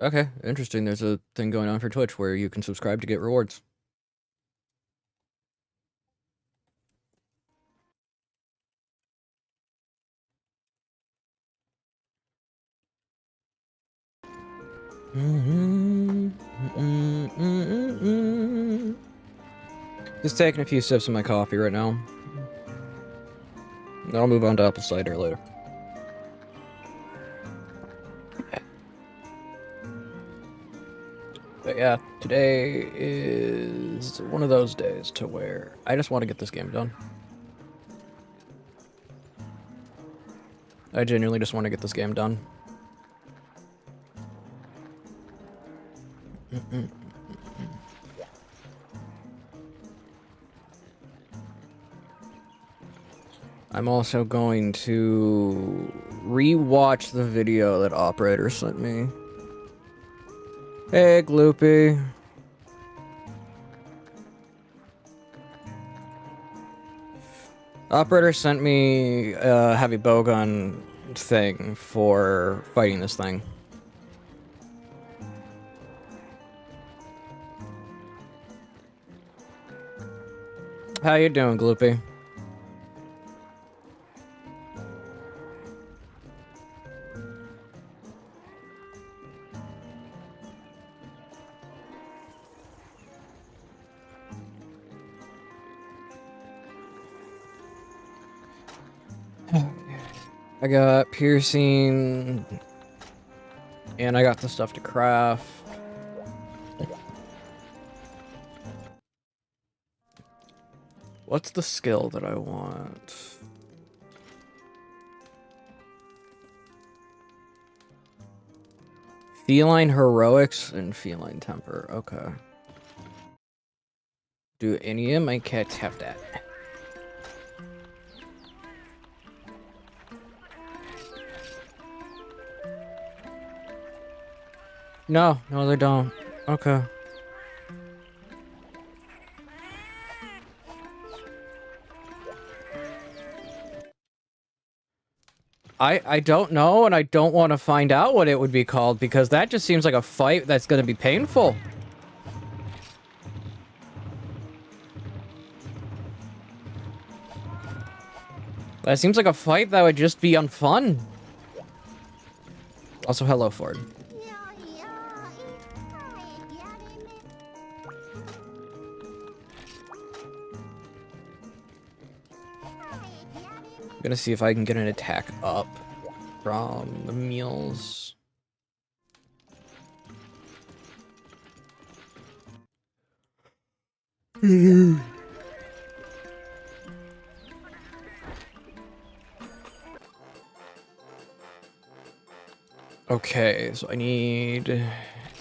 Okay, interesting. There's a thing going on for Twitch where you can subscribe to get rewards. Just taking a few sips of my coffee right now. I'll move on to apple cider later. But yeah, today is one of those days to where I just want to get this game done. I genuinely just want to get this game done. I'm also going to re-watch the video that Operator sent me. Hey, Gloopy. Operator sent me a heavy bowgun thing for fighting this thing. How you doing, Gloopy? I got piercing, and I got the stuff to craft. What's the skill that I want? Feline heroics and feline temper. Okay. Do any of my cats have that? No, they don't. Okay. I don't know, and I don't want to find out what it would be called, because that just seems like a fight that's going to be painful. That seems like a fight that would just be unfun. Also, hello, Ford. I'm gonna see if I can get an attack up from the meals. Okay, so I need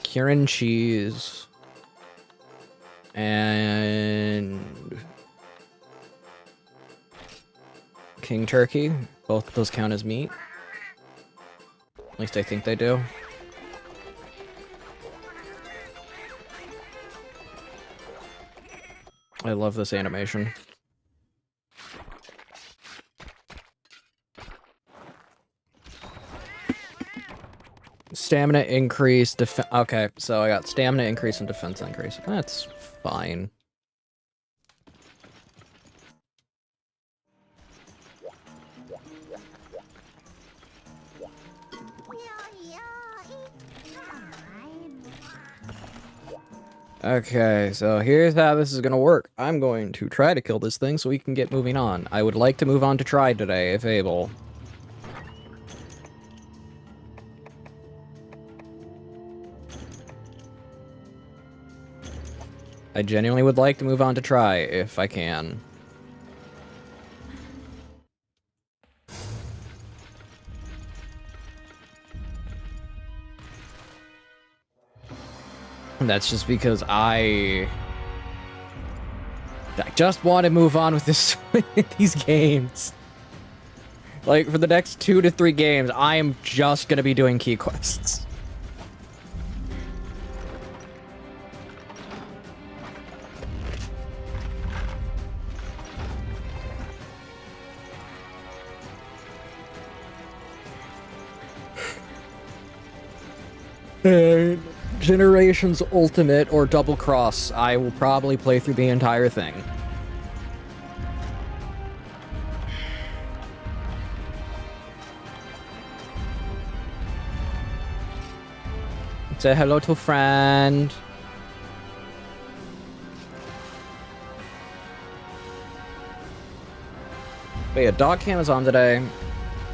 Kieran cheese and king turkey. Both of those count as meat. At least I think they do. I love this animation. Stamina increase, okay, so I got stamina increase and defense increase. That's fine. Okay, so here's how this is gonna work. I'm going to try to kill this thing so we can get moving on. I would like to move on to try today, if able. I genuinely would like to move on to try, if I can. And that's just because I just want to move on with this these games. Like, for the next 2 to 3 games, I am just gonna be doing key quests. Generations Ultimate or Double Cross, I will probably play through the entire thing. Say hello to a friend. But yeah, dog cam is on today.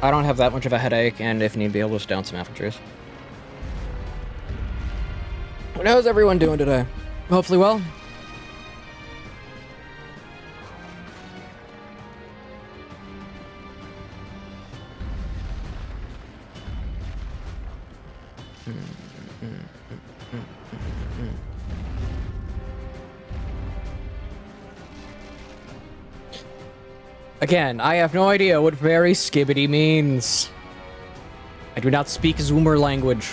I don't have that much of a headache, and if need be, I'll just down some apple juice. But how's everyone doing today? Hopefully well. Again, I have no idea what very skibbity means. I do not speak Zoomer language.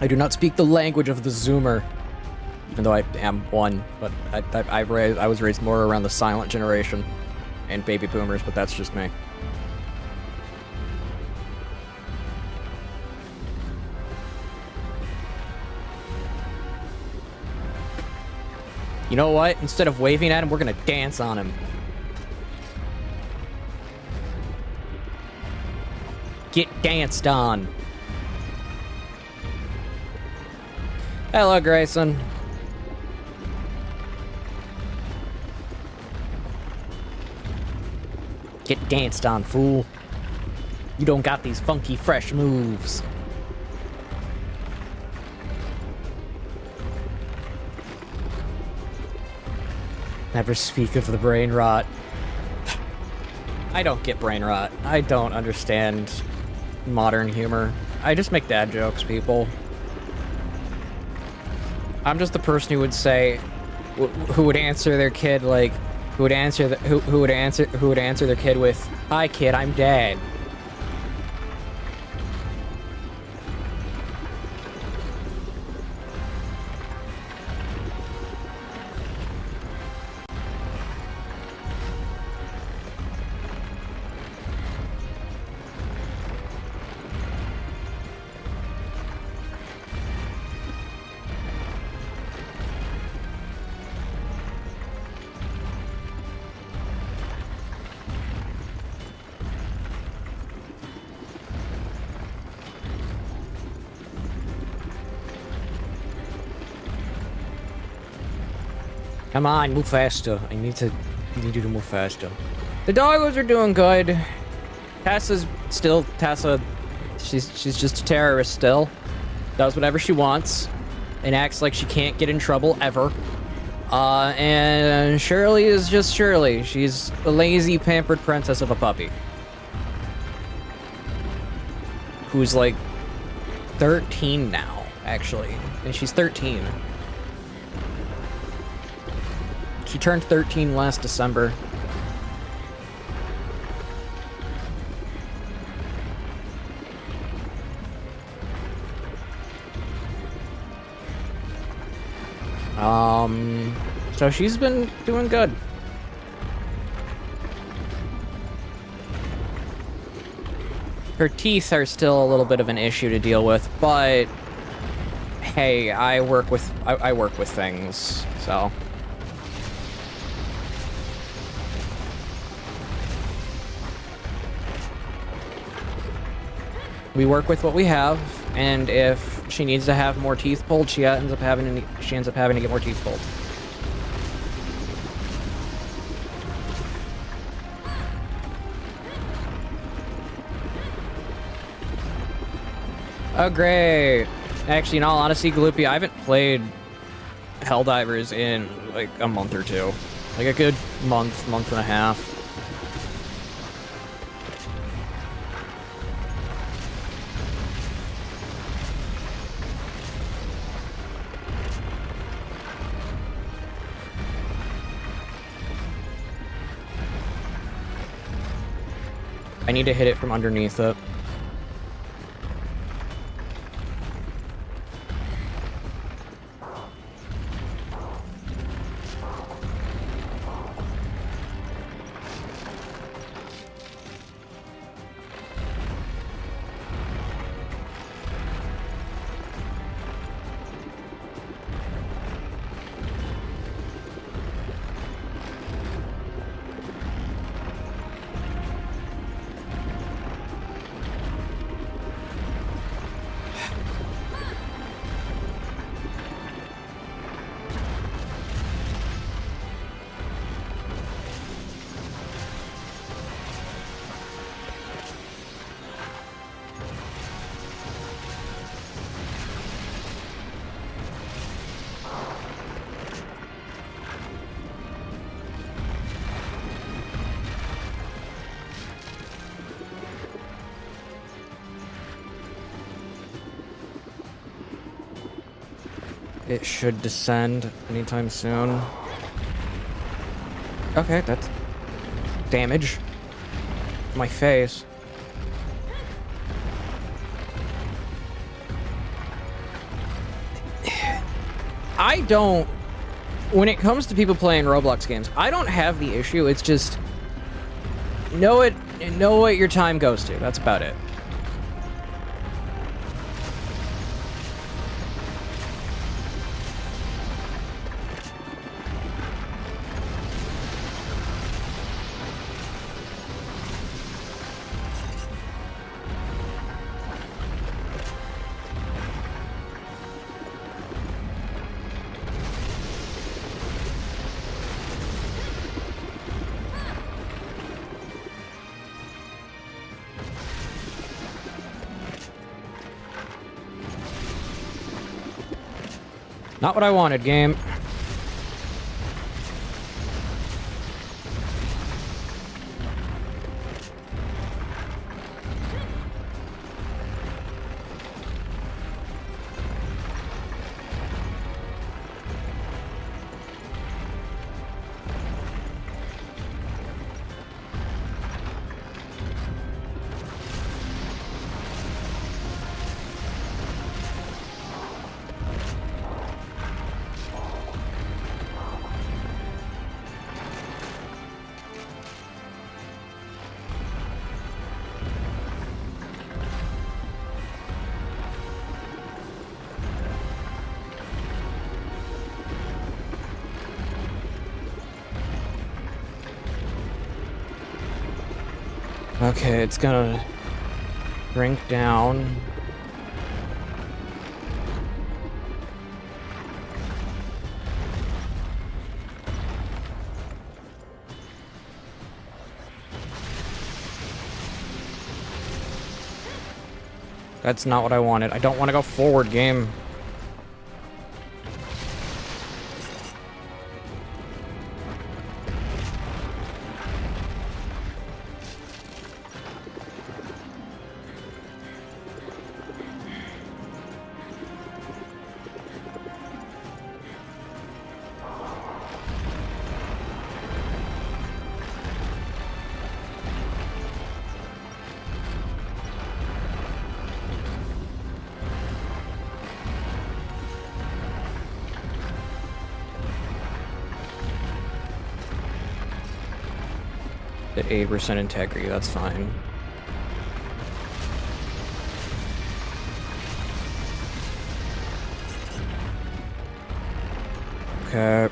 I do not speak the language of the Zoomer, even though I am one. But I was raised more around the silent generation and baby boomers, but that's just me. You know what? Instead of waving at him, we're gonna dance on him. Get danced on. Hello, Grayson. Get danced on, fool. You don't got these funky, fresh moves. Never speak of the brain rot. I don't get brain rot. I don't understand modern humor. I just make dad jokes, people. I'm just the person who would say, who would answer their kid like, who would answer their kid with, "Hi kid, I'm dad." Come on, move faster. I need you to move faster. The doggos are doing good. Tessa's still Tessa. She's just a terrorist still. Does whatever she wants and acts like she can't get in trouble ever. And Shirley is just Shirley. She's a lazy, pampered princess of a puppy. Who's like 13 now, actually. And she's 13. She turned 13 last December. So she's been doing good. Her teeth are still a little bit of an issue to deal with, but hey, I work with things, so. We work with what we have, and if she needs to have more teeth pulled, she ends up having to get more teeth pulled. Oh, great. Actually, in all honesty, Gloopy, I haven't played Helldivers in like a month or two. Like a good month and a half. I need to hit it from underneath it. It should descend anytime soon. Okay, that's damage. My face. I don't... When it comes to people playing Roblox games, I don't have the issue. It's just... Know what your time goes to. That's about it. Not what I wanted, game. Okay, it's gonna shrink down. That's not what I wanted. I don't want to go forward, game. At 8% integrity, that's fine. Okay.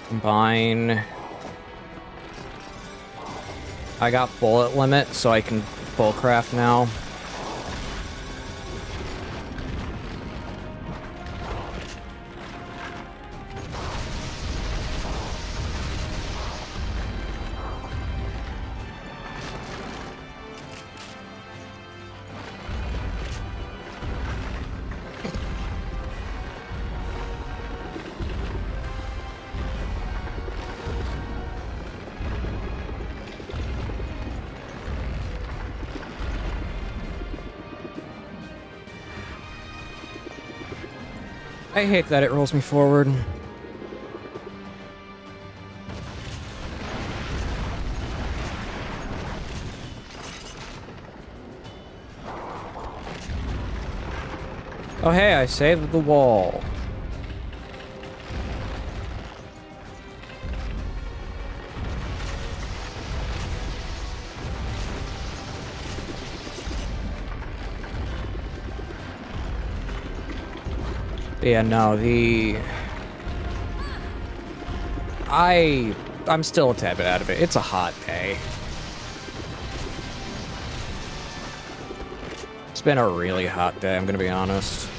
Combine. I got bullet limit, so I can full craft now. I hate that it rolls me forward. Oh hey, I saved the wall. Yeah, no, I'm still a tad bit out of it. It's a hot day. It's been a really hot day, I'm gonna be honest.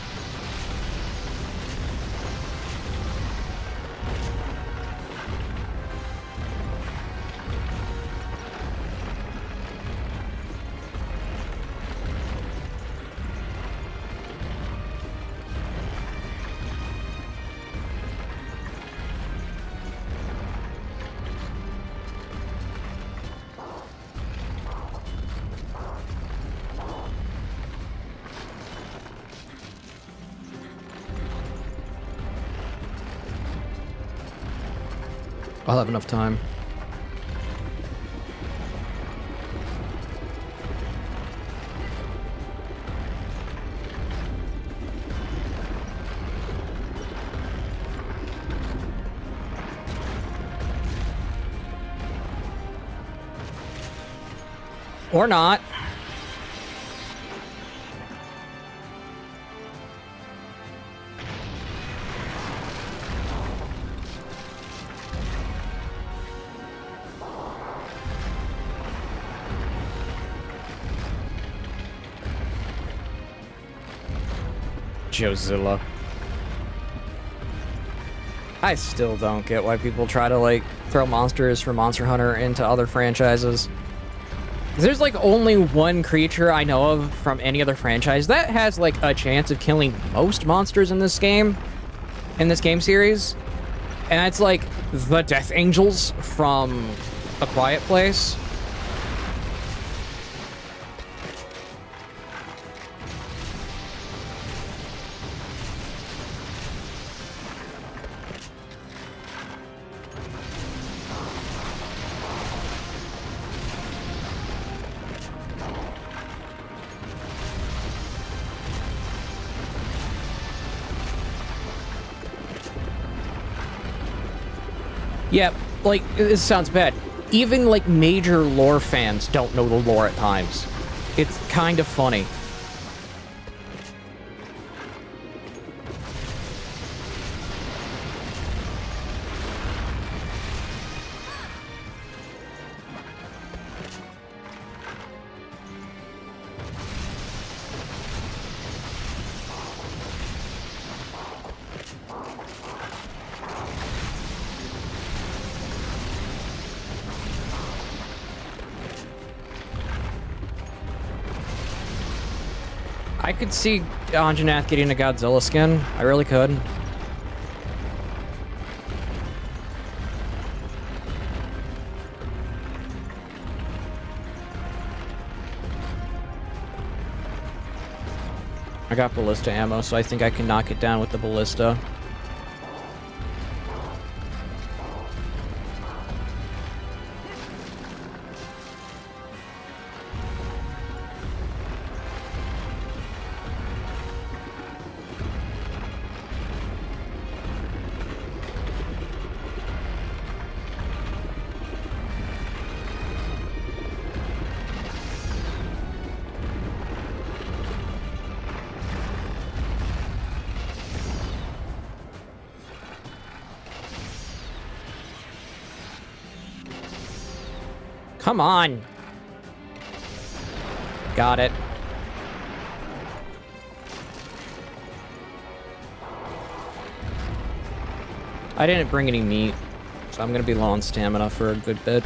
I'll have enough time. Or not. Jozilla. I still don't get why people try to, like, throw monsters from Monster Hunter into other franchises. There's, like, only one creature I know of from any other franchise that has, like, a chance of killing most monsters in this game series. And that's, like, the Death Angels from A Quiet Place. Yeah, like, this sounds bad. Even, like, major lore fans don't know the lore at times. It's kind of funny. I could see Anjanath getting a Godzilla skin. I really could. I got ballista ammo, so I think I can knock it down with the ballista. Come on. Got it. I didn't bring any meat, so I'm gonna be low on stamina for a good bit.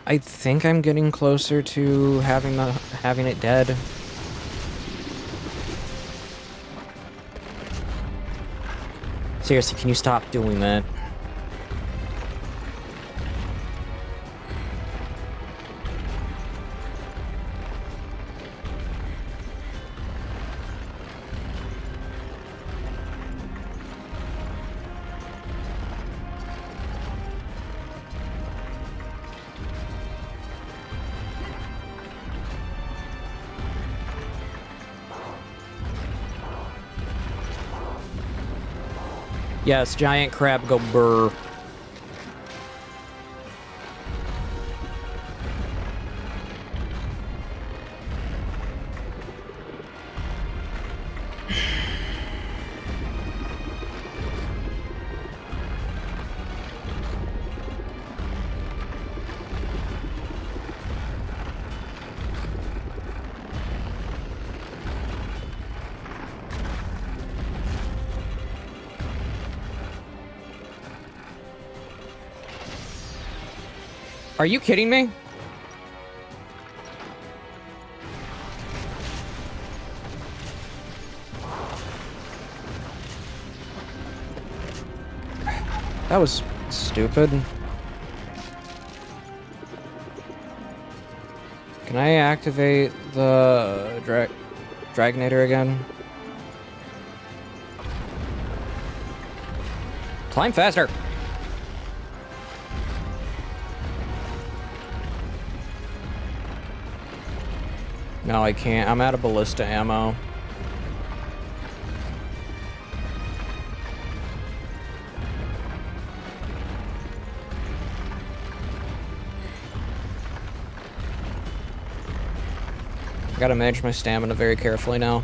I think I'm getting closer to having it dead. Seriously, can you stop doing that? Yes, giant crab go brr. Are you kidding me? That was stupid. Can I activate the Dragnator again? Climb faster! No, I can't. I'm out of ballista ammo. I gotta manage my stamina very carefully now.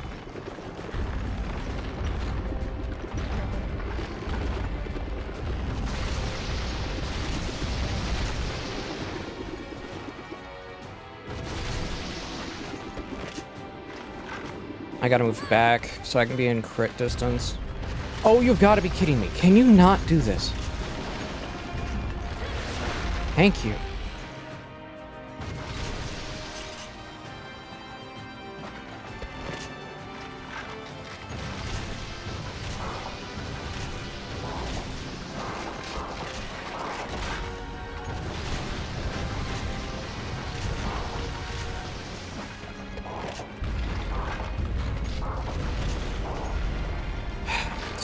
I gotta move back so I can be in crit distance. Oh, you've gotta be kidding me. Can you not do this? Thank you.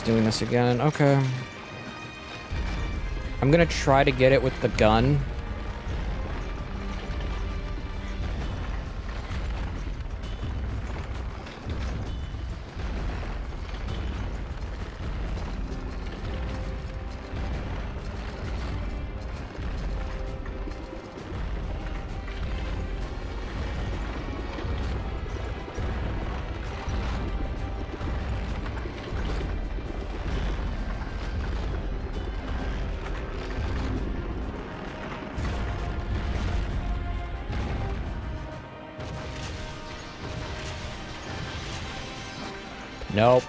Doing this again. Okay. I'm gonna try to get it with the gun. Nope.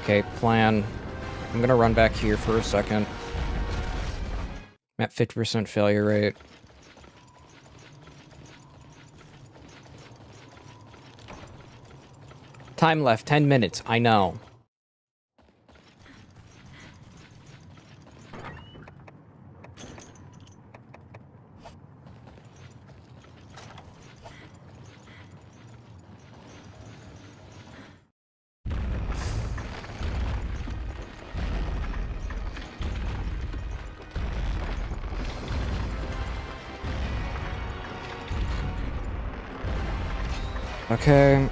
Okay, plan. I'm gonna run back here for a second. I'm at 50% failure rate. Time left, 10 minutes, I know. Okay.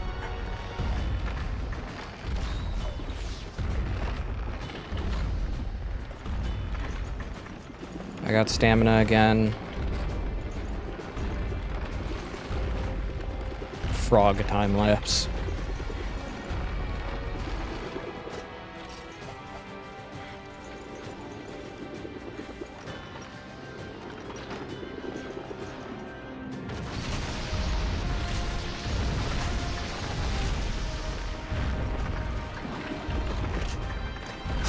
I got stamina again. Frog time lapse.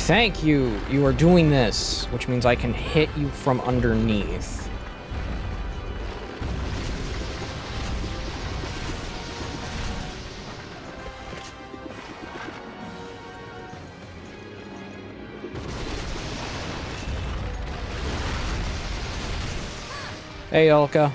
Thank you! You are doing this, which means I can hit you from underneath. Hey, Olka.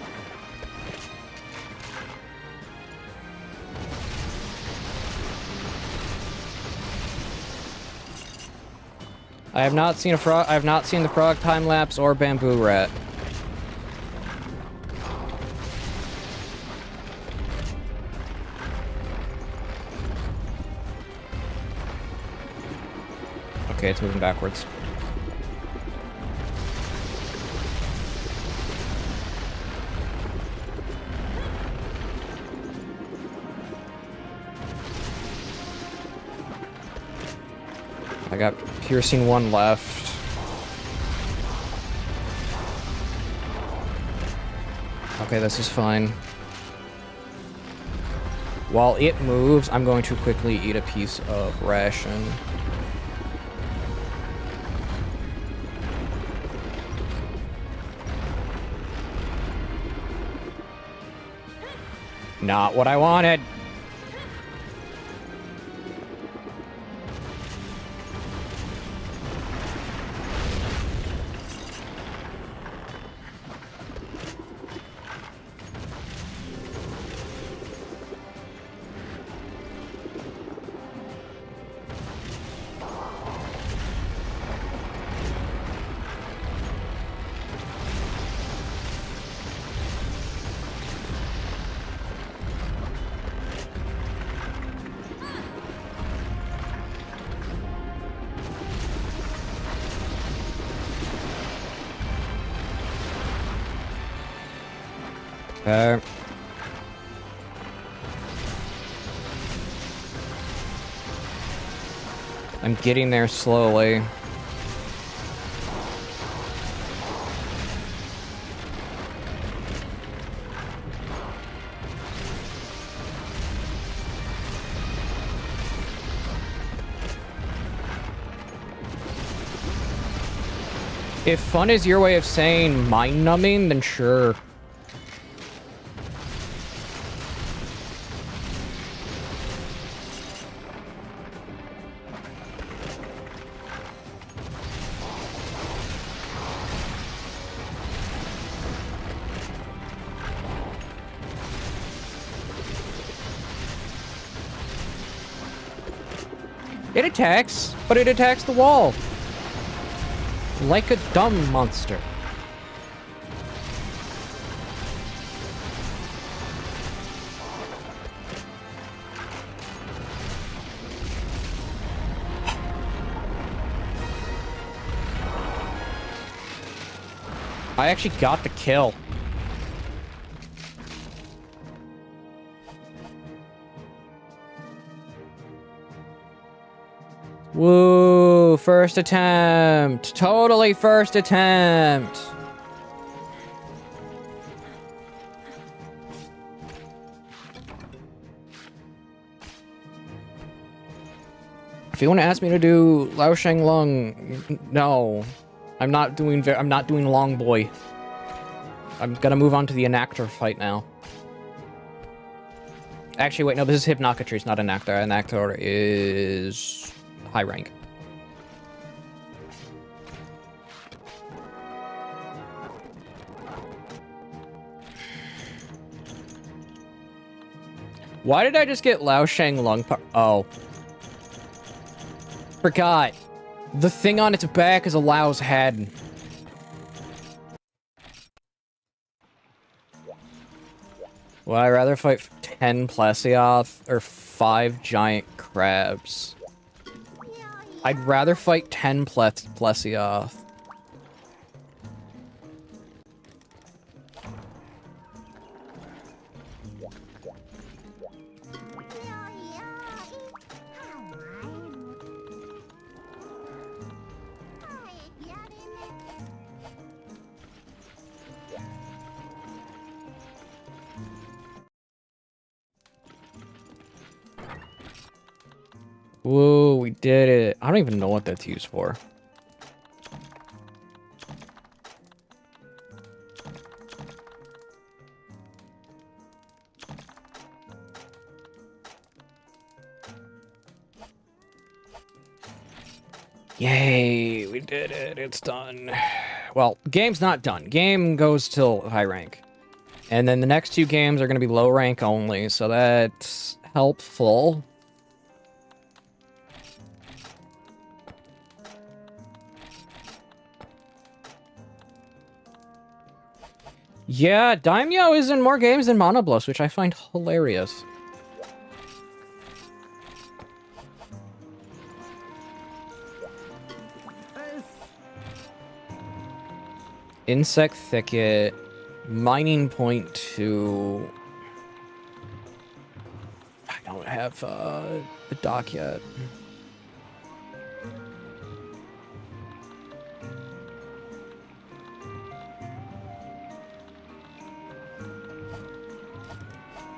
I have not seen a frog. I have not seen the frog time lapse or bamboo rat. Okay, it's moving backwards. I got piercing one left. Okay, this is fine. While it moves, I'm going to quickly eat a piece of ration. Not what I wanted. I'm getting there slowly. If fun is your way of saying mind-numbing, then sure. It attacks, but it attacks the wall. Like a dumb monster. I actually got the kill. Woo, first attempt. Totally first attempt. If you want to ask me to do Lao Shang Lung, no. I'm not doing Long Boy. I'm gonna move on to the Enactor fight now. Actually, wait, no, this is Hypnocatrice, not Enactor. Enactor is high rank. Why did I just get Lao Shang Lung? Oh. Forgot. The thing on its back is a Lao's head. Would I rather fight 10 Plesioth or 5 giant crabs? I'd rather fight 10 Plesioth. Whoa, we did it. I don't even know what that's used for. Yay, we did it. It's done. Well, game's not done. Game goes till high rank. And then the next 2 games are going to be low rank only, so that's helpful. Yeah, Daimyo is in more games than Monoblus, which I find hilarious. Insect Thicket, Mining Point 2. I don't have the dock yet.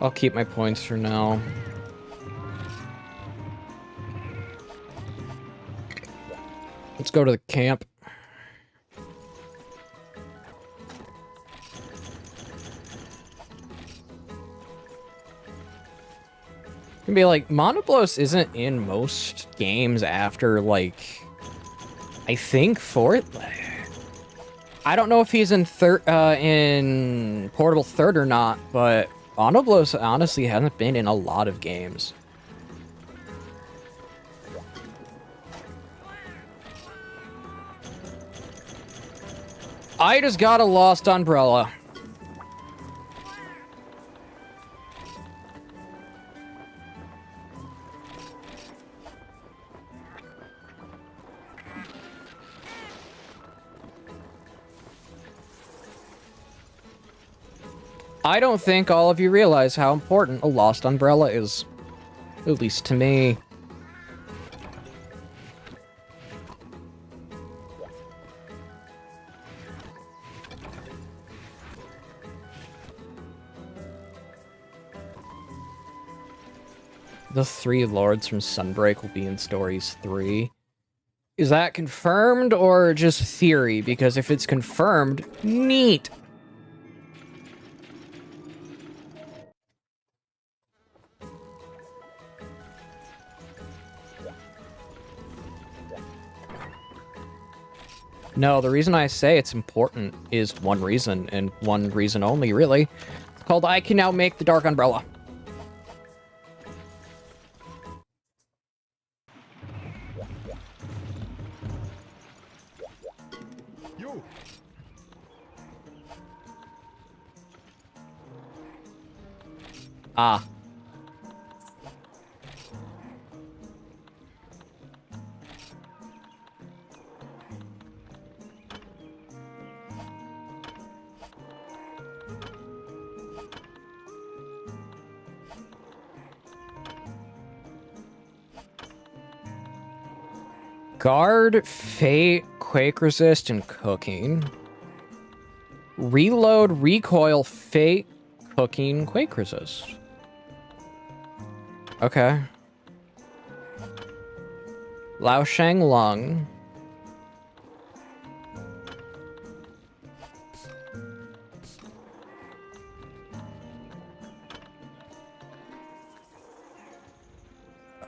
I'll keep my points for now. Let's go to the camp. Can be like, Monoblos isn't in most games after, like, I think fourth. I don't know if he's in in Portable Third or not, but Monoblos honestly hasn't been in a lot of games. I just got a lost umbrella. I don't think all of you realize how important a lost umbrella is. At least to me. The 3 lords from Sunbreak will be in Stories 3. Is that confirmed or just theory? Because if it's confirmed, neat! No, the reason I say it's important is one reason, and one reason only, really. It's called I Can Now Make the Dark Umbrella. Ah. Guard, Fate, Quake Resist, and Cooking. Reload, Recoil, Fate, Cooking, Quake Resist. Okay. Lao Shang Lung.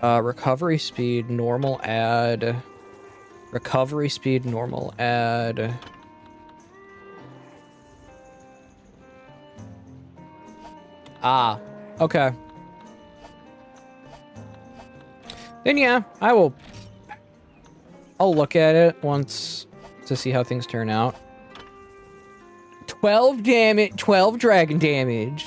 Recovery speed, normal add. Recovery speed, normal add. Ah, okay. Then yeah, I'll look at it once to see how things turn out. 12 damage, 12 dragon damage.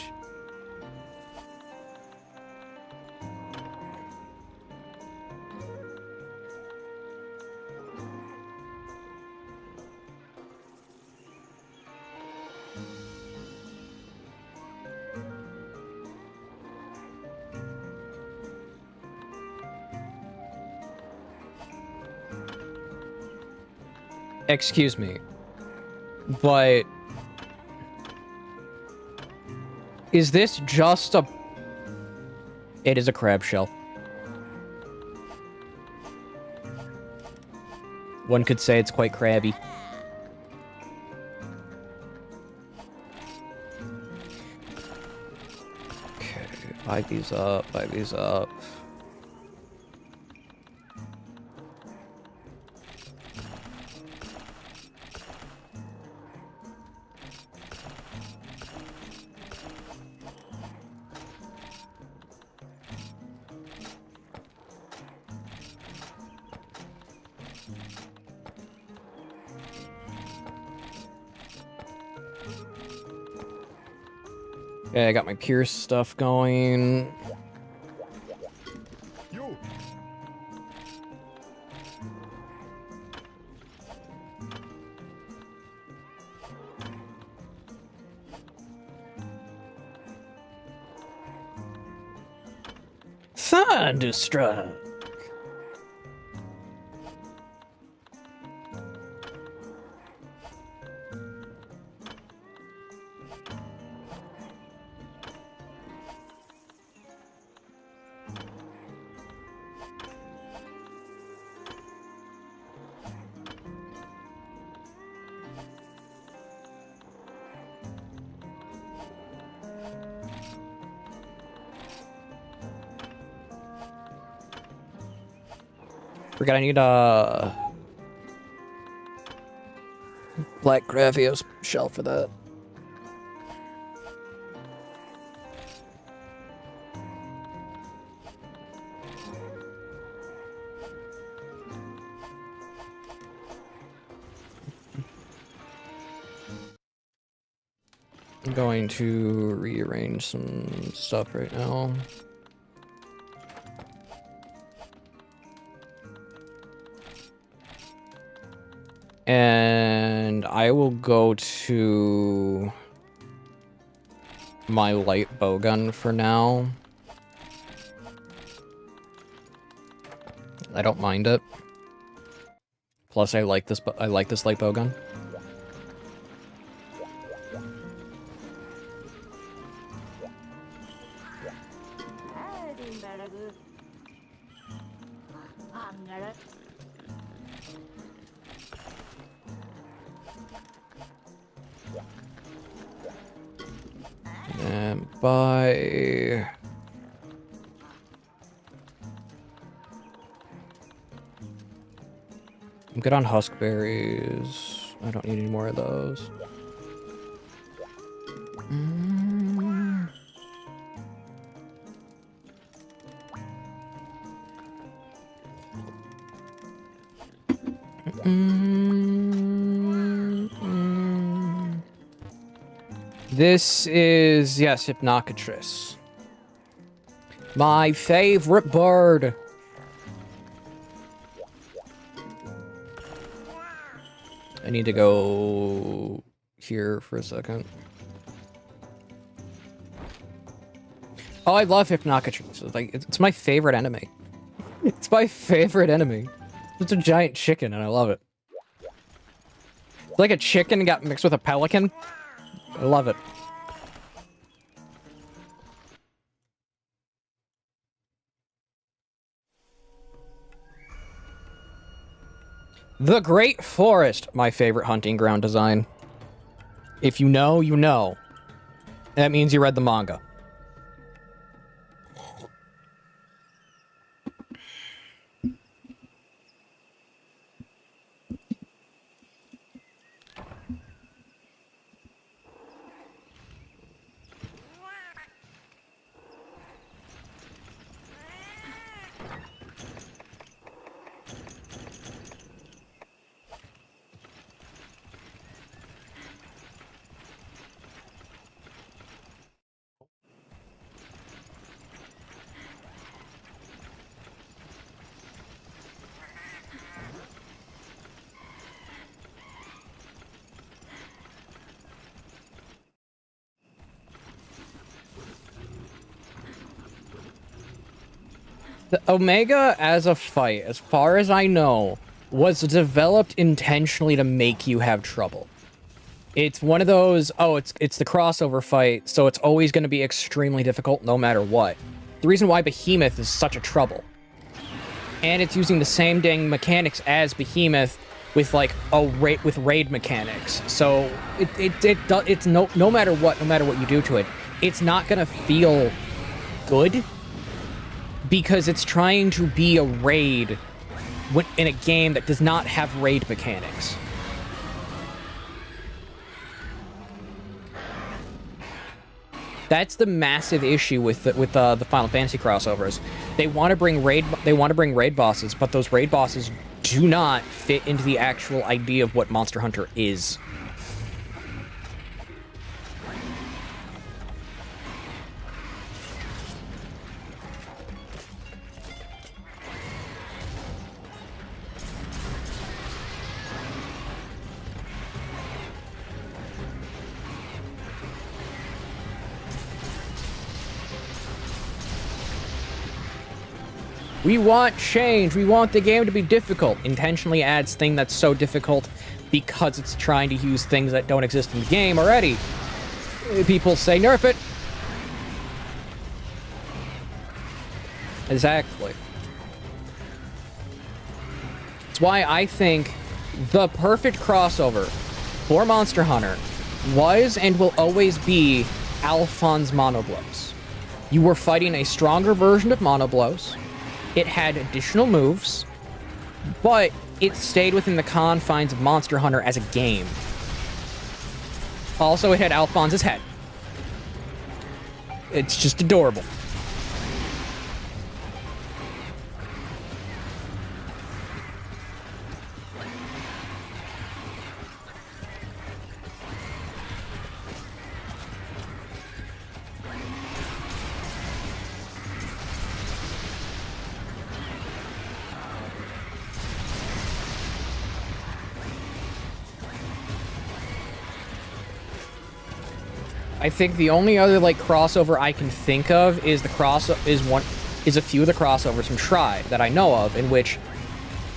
Excuse me, but is this just a... It is a crab shell. One could say it's quite crabby. Okay, buy these up, buy these up. Okay, I got my Pierce stuff going. Thunderstruck. Forget I need black Gravios shell for that. I'm going to rearrange some stuff right now. And I will go to my light bowgun for now. I don't mind it. Plus, I like this light bowgun. And buy... I'm good on huskberries. I don't need any more of those. This is, yes, Hypnocatrix. My favorite bird. I need to go here for a second. Oh, I love Hypnocatrix. Like, it's my favorite enemy. It's my favorite enemy. It's a giant chicken, and I love it. It's like a chicken got mixed with a pelican. I love it. The Great Forest, my favorite hunting ground design. If you know, you know. That means you read the manga. The Omega as a fight, as far as I know, was developed intentionally to make you have trouble. It's one of those, oh, it's the crossover fight, so it's always going to be extremely difficult no matter what. The reason why Behemoth is such a trouble. And it's using the same dang mechanics as Behemoth with like with raid mechanics. So it's no matter what you do to it, it's not going to feel good. Because it's trying to be a raid in a game that does not have raid mechanics. That's the massive issue with the Final Fantasy crossovers. They want to bring raid bosses, but those raid bosses do not fit into the actual idea of what Monster Hunter is. We want change. We want the game to be difficult. Intentionally adds thing that's so difficult because it's trying to use things that don't exist in the game already. People say nerf it. Exactly. That's why I think the perfect crossover for Monster Hunter was and will always be Alphonse Monoblos. You were fighting a stronger version of Monoblos. It had additional moves, but it stayed within the confines of Monster Hunter as a game. Also, it had Alphonse's head. It's just adorable. I think the only other like crossover I can think of is a few of the crossovers from Tried that I know of, in which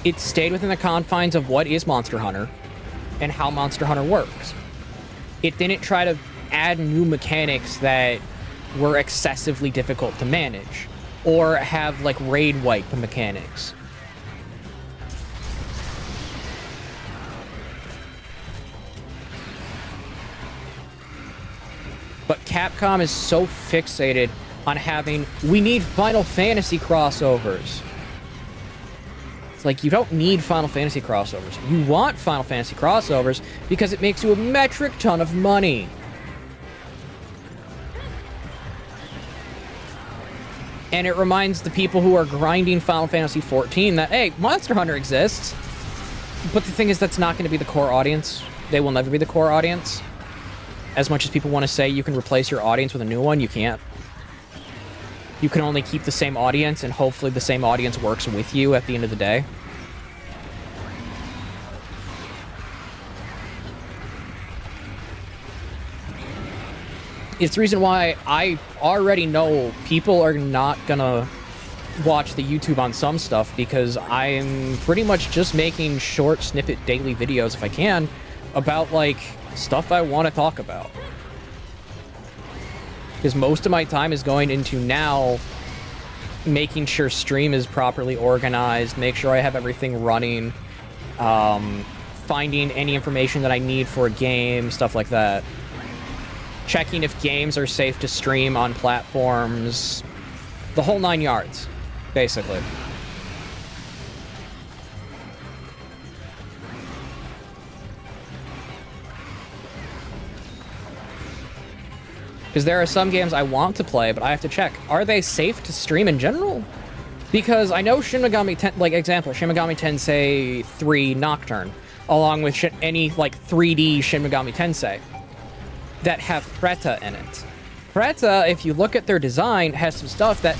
it stayed within the confines of what is Monster Hunter and how Monster Hunter works. It didn't try to add new mechanics that were excessively difficult to manage or have like raid wipe mechanics. But Capcom is so fixated on having, we need Final Fantasy crossovers. It's like, you don't need Final Fantasy crossovers. You want Final Fantasy crossovers because it makes you a metric ton of money. And it reminds the people who are grinding Final Fantasy XIV that, hey, Monster Hunter exists. But the thing is, that's not going to be the core audience. They will never be the core audience. As much as people want to say you can replace your audience with a new one, you can't. You can only keep the same audience, and hopefully the same audience works with you at the end of the day. It's the reason why I already know people are not gonna watch the YouTube on some stuff, because I'm pretty much just making short snippet daily videos, if I can, about, like, stuff I want to talk about. Because most of my time is going into now making sure stream is properly organized, make sure I have everything running, finding any information that I need for a game, stuff like that. Checking if games are safe to stream on platforms, the whole 9 yards, basically. Because there are some games I want to play, but I have to check. Are they safe to stream in general? Because I know Shin Megami Tensei, like, example, Shin Megami Tensei 3 Nocturne, along with any, like, 3D Shin Megami Tensei, that have Preta in it. Preta, if you look at their design, has some stuff that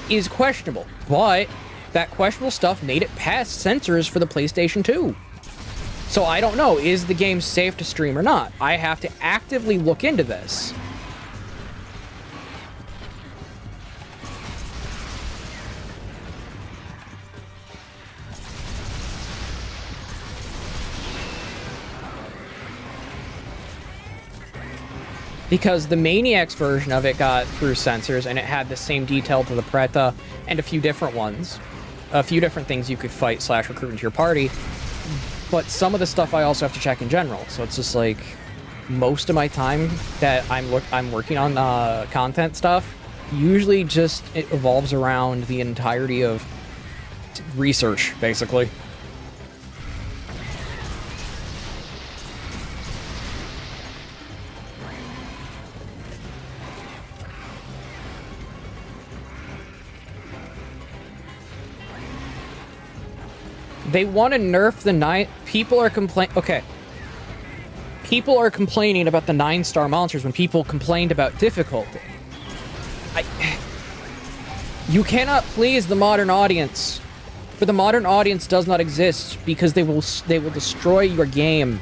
is questionable, but that questionable stuff made it past censors for the PlayStation 2. So I don't know, is the game safe to stream or not? I have to actively look into this. Because the Maniacs version of it got through censors, and it had the same detail to the Preta and a few different ones. A few different things you could fight / recruit into your party. But some of the stuff I also have to check in general. So it's just like, most of my time that I'm working on content stuff, usually just it evolves around the entirety of research, basically. They want to nerf the 9... People are okay. People are complaining about the 9-star monsters when people complained about difficulty. You cannot please the modern audience. For the modern audience does not exist, because they will destroy your game.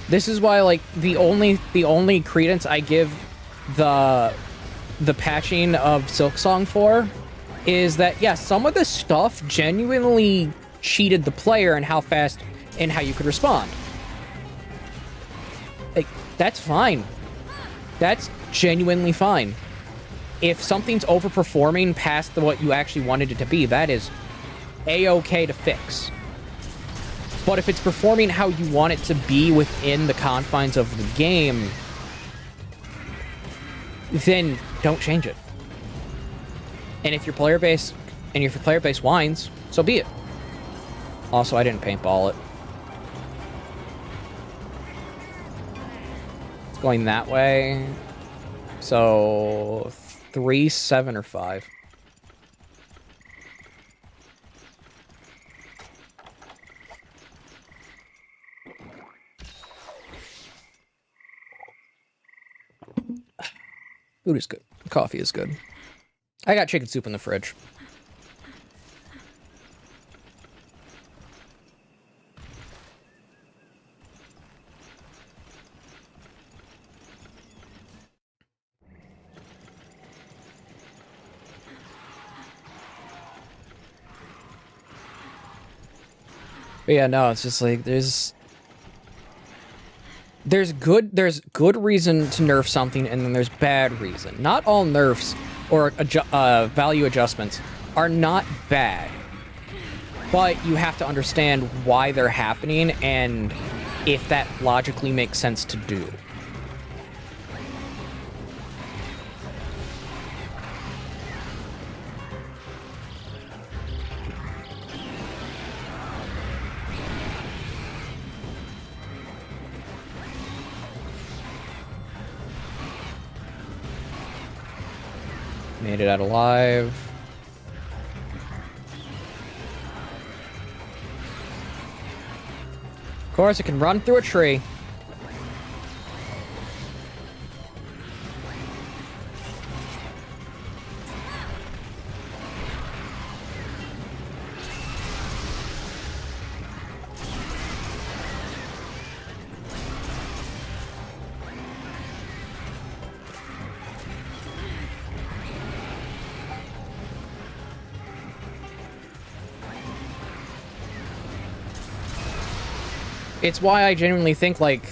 This is why, like, the only credence I give the patching of Silksong for is that, yeah, some of the stuff genuinely cheated the player and how fast and how you could respond. Like, that's fine. That's genuinely fine. If something's overperforming past what you actually wanted it to be, that is A-okay to fix. But if it's performing how you want it to be within the confines of the game, then don't change it. And if your player base whines, so be it. Also, I didn't paintball it. It's going that way. So 3, 7, or 5. Food is good. Coffee is good. I got chicken soup in the fridge. But yeah, no, it's just like there's good reason to nerf something, and then there's bad reason. Not all nerfs or value adjustments are not bad, but you have to understand why they're happening and if that logically makes sense to do. Made it out alive. Of course, it can run through a tree. It's why I genuinely think, like,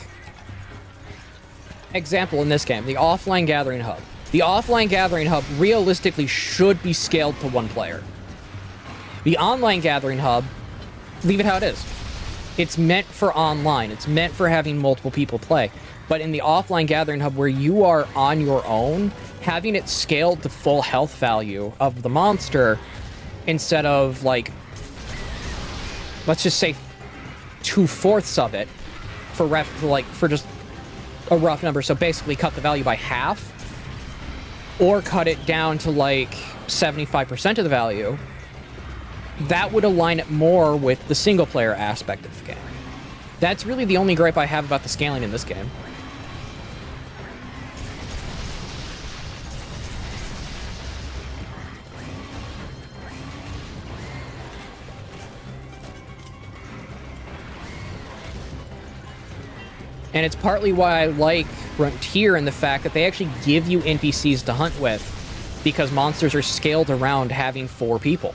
example in this game, the offline gathering hub. The offline gathering hub realistically should be scaled to 1 player. The online gathering hub, leave it how it is. It's meant for online. It's meant for having multiple people play. But in the offline gathering hub where you are on your own, having it scaled to full health value of the monster instead of, like, let's just say 2/4 of it for just a rough number. So basically cut the value by half or cut it down to like 75% of the value. That would align it more with the single player aspect of the game. That's really the only gripe I have about the scaling in this game. And it's partly why I like Frontier and the fact that they actually give you NPCs to hunt with, because monsters are scaled around having 4 people.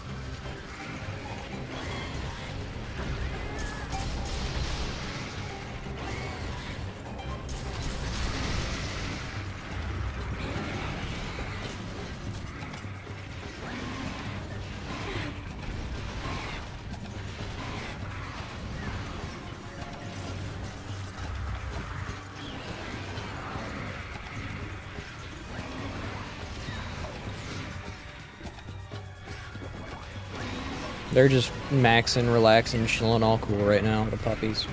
They're just maxing, relaxing, chilling, all cool right now, the puppies.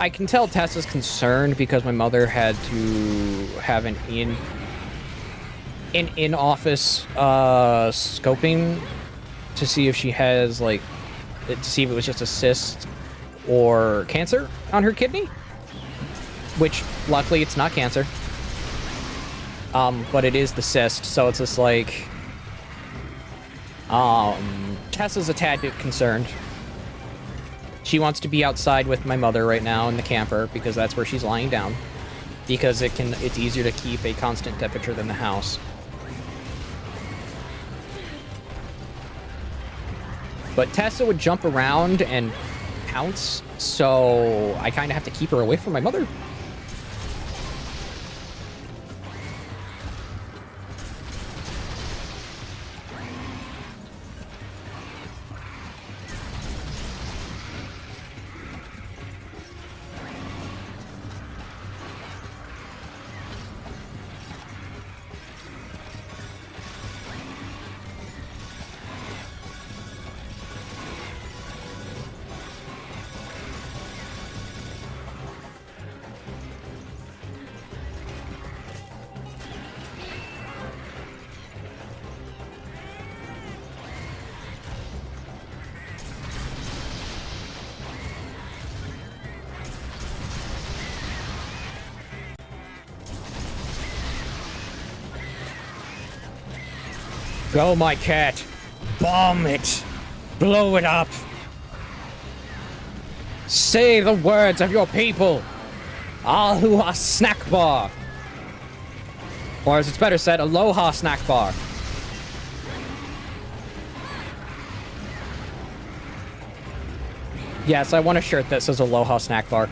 I can tell Tessa's concerned because my mother had to have an in-office scoping to see if she has, like, to see if it was just a cyst or cancer on her kidney, which luckily it's not cancer. But it is the cyst, so it's just like, Tessa's a tad bit concerned. She wants to be outside with my mother right now in the camper, because that's where she's lying down. Because it's easier to keep a constant temperature than the house. But Tessa would jump around and pounce, so I kind of have to keep her away from my mother. Go, my cat. Bomb it. Blow it up. Say the words of your people. Aloha snack bar. Or as it's better said, aloha snack bar. Yes, I want a shirt that says aloha snack bar.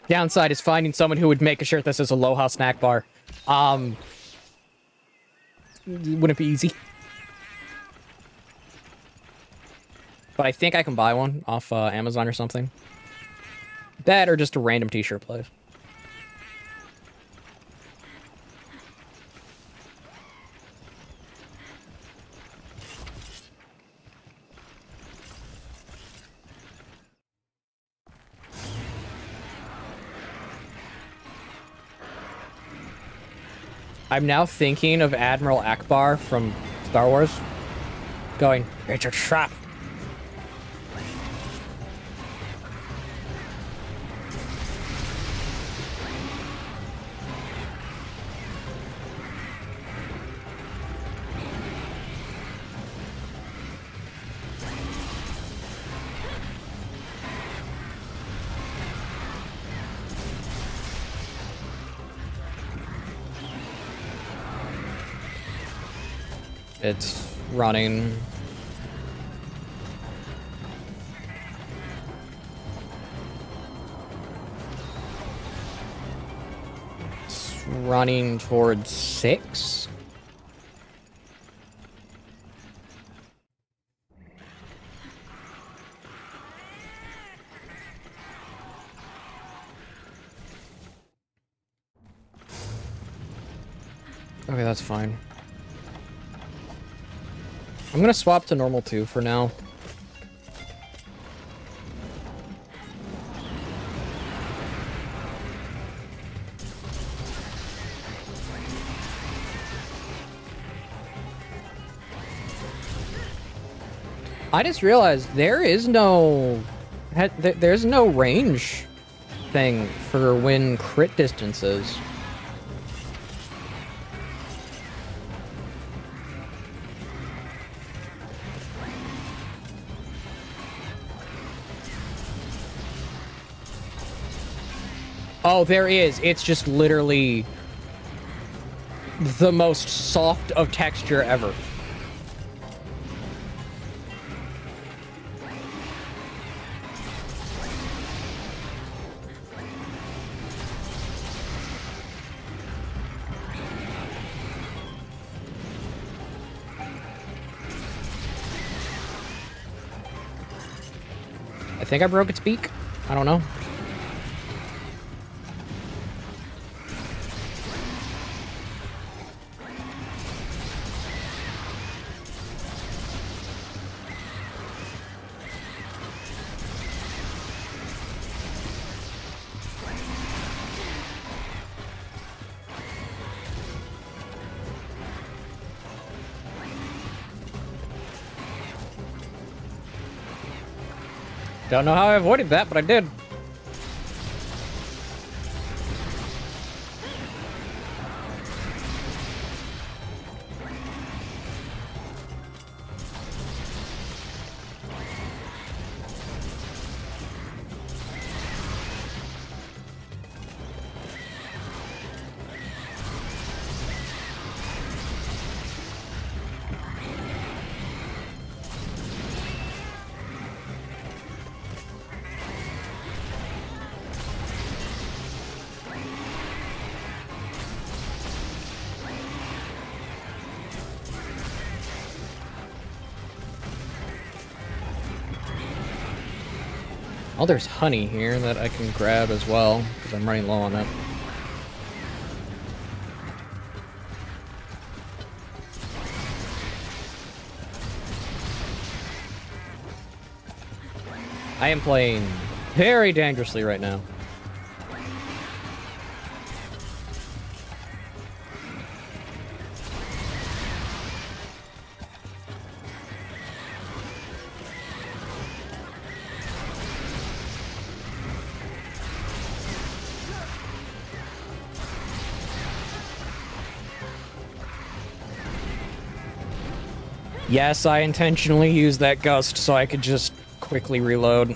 Downside is finding someone who would make a shirt that says aloha snack bar. Wouldn't be easy. But I think I can buy one off Amazon or something. That or just a random t-shirt place. I'm now thinking of Admiral Akbar from Star Wars going, "It's a trap." It's running. It's running towards 6. Okay, that's fine. I'm gonna swap to normal 2 for now. I just realized there's no range thing for when crit distances. Oh, there is. It's just literally the most soft of texture ever. I think I broke its beak. I don't know. Don't know how I avoided that, but I did. Oh, there's honey here that I can grab as well, because I'm running low on that. I am playing very dangerously right now. Yes, I intentionally used that gust so I could just quickly reload.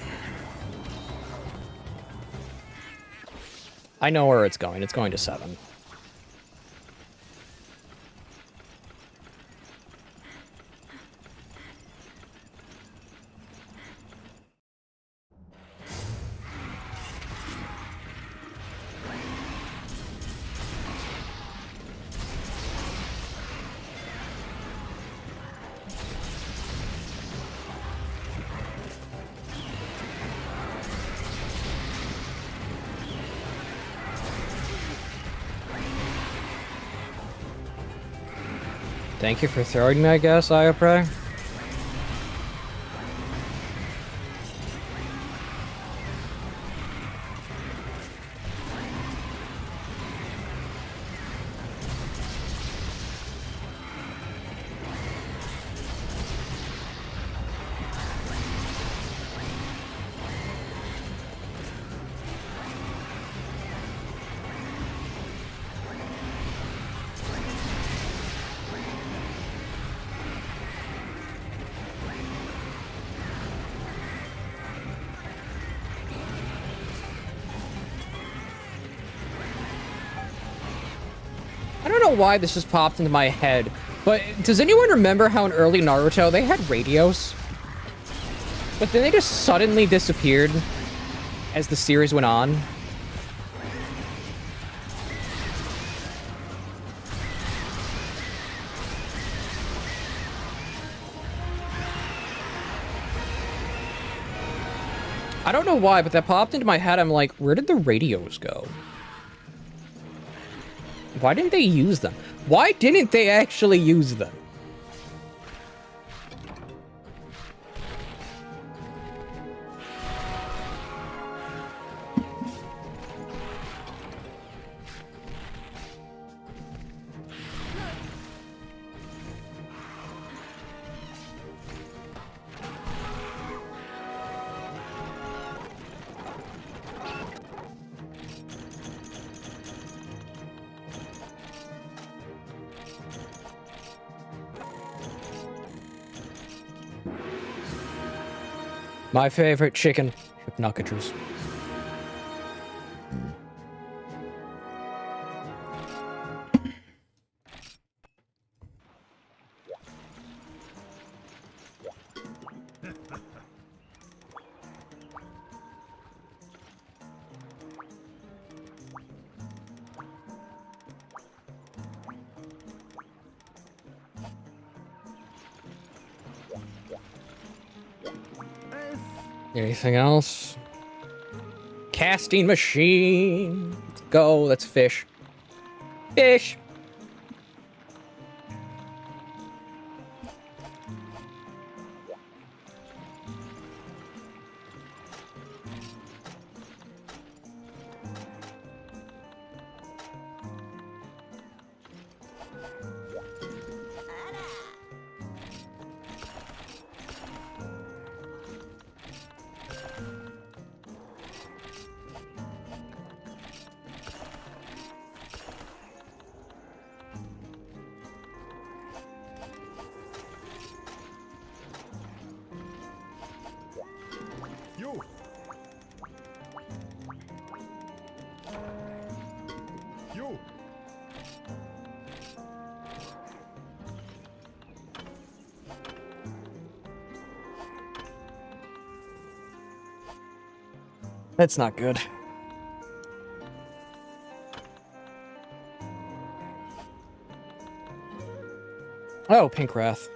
I know where it's going. It's going to 7. Thank you for throwing me, I guess, Iopre. I don't know why this just popped into my head, but does anyone remember how in early Naruto they had radios? But then they just suddenly disappeared as the series went on. I don't know why, but that popped into my head. I'm like, where did the radios go? Why didn't they use them? Why didn't they actually use them? My favorite chicken, Hypnocatris. Anything else? Casting machine. Let's go. Let's fish. Fish. That's not good. Oh, Pink Wrath.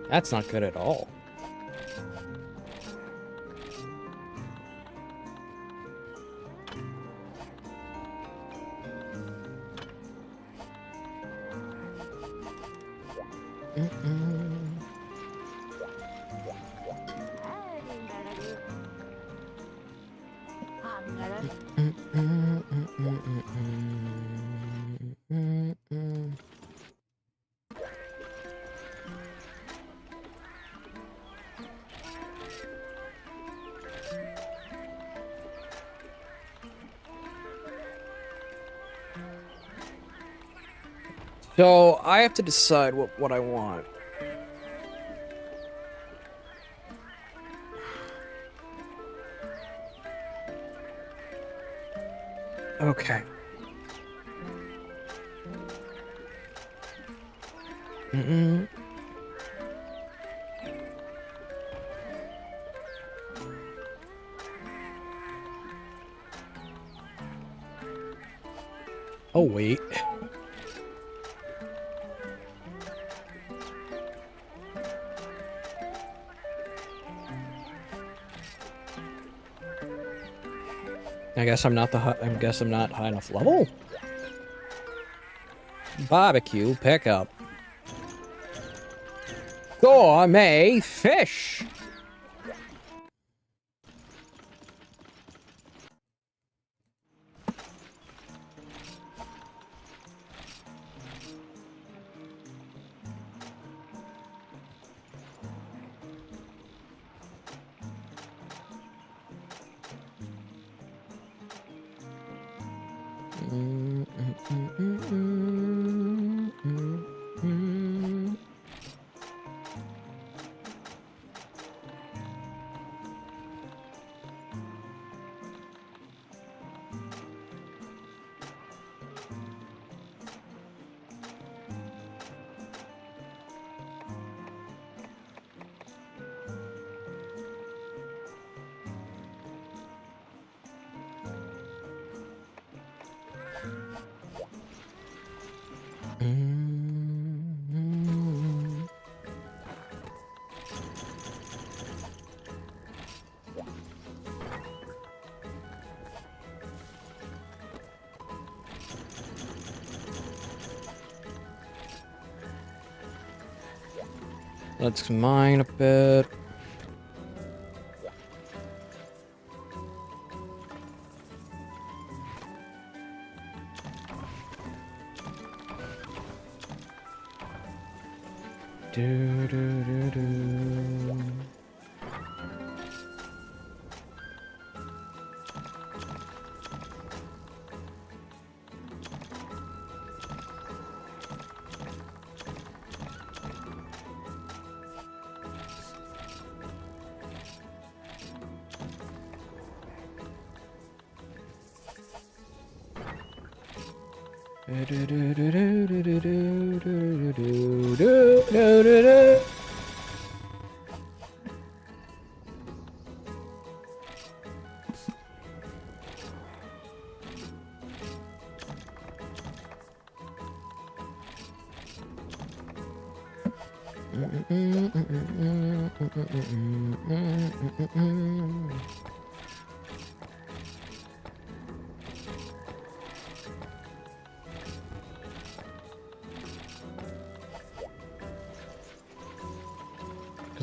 That's not good at all. So I have to decide what I want. Okay. Mm-mm. Oh, wait. I guess I'm not high enough level. Barbecue pickup. Gourmet fish. Let's mine a bit. Do, do, do, do.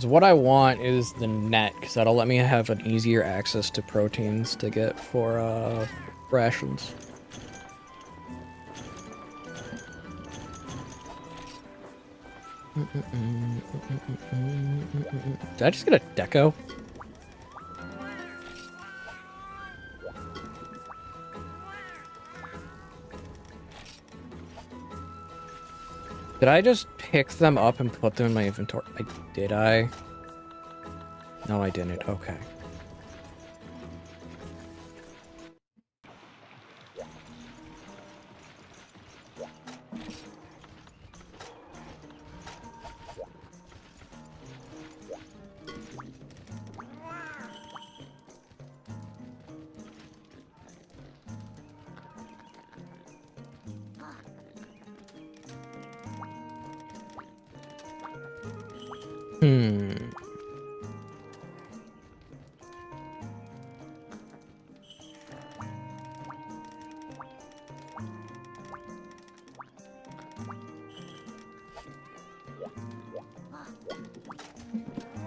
Because what I want is the net, because that'll let me have an easier access to proteins to get for rations. Did I just get a deco? Did I just pick them up and put them in my inventory? Did I? No, I didn't. Okay.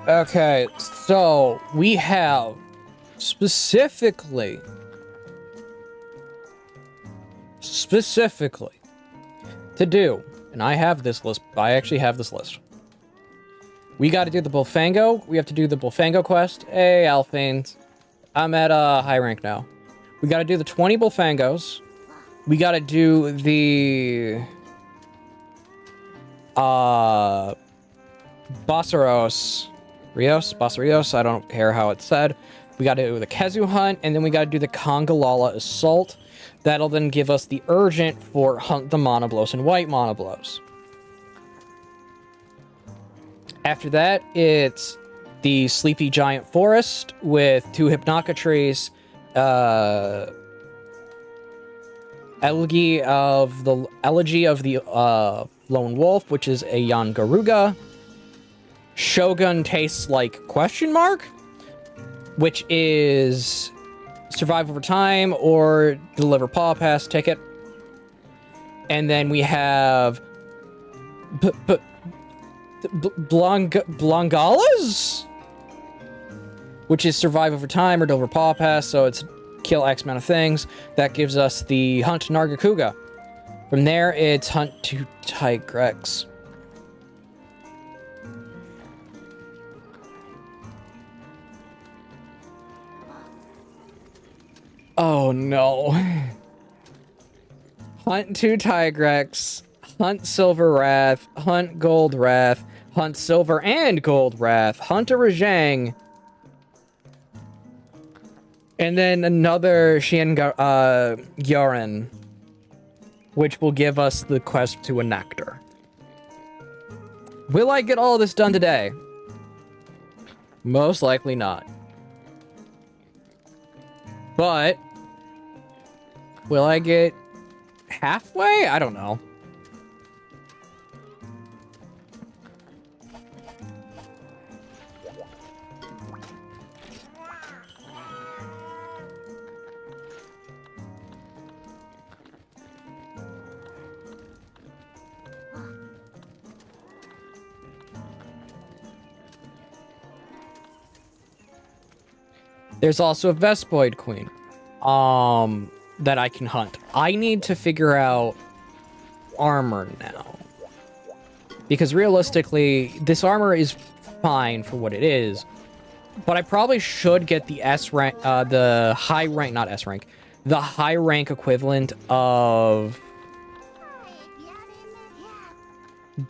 Okay, so we have specifically to do, and I have this list. I actually have this list. We got to do the Bullfango. We have to do the Bullfango quest. Hey, Alphanes. I'm at high rank now. We got to do the 20 Bullfangos. We got to do the Bosseros Rios, I don't care how it's said. We got to do the Kezu hunt, and then we got to do the Kongalala assault. That'll then give us the urgent for hunt the Monoblos and white Monoblos. After that, it's the Sleepy Giant Forest with 2 Hypnaca trees, Elegy of the Lone Wolf, which is a Yangaruga. Shogun tastes like ? Which is survive over time or deliver Paw Pass ticket. And then we have Blangalas, which is survive over time or deliver Paw Pass, so it's kill X amount of things. That gives us the hunt Nargacuga. From there, it's hunt to Tigrex. Oh no. Hunt 2 Tigrex, hunt Silver Wrath, hunt Gold Wrath, hunt Silver and Gold Wrath, hunt a Rajang, and then another Gyaran, which will give us the quest to a Nectar. Will I get all this done today? Most likely not. But will I get halfway? I don't know. There's also a Vespoid Queen that I can hunt. I need to figure out armor now. Because realistically, this armor is fine for what it is. But I probably should get the S rank, the high rank, not S rank, the high rank equivalent of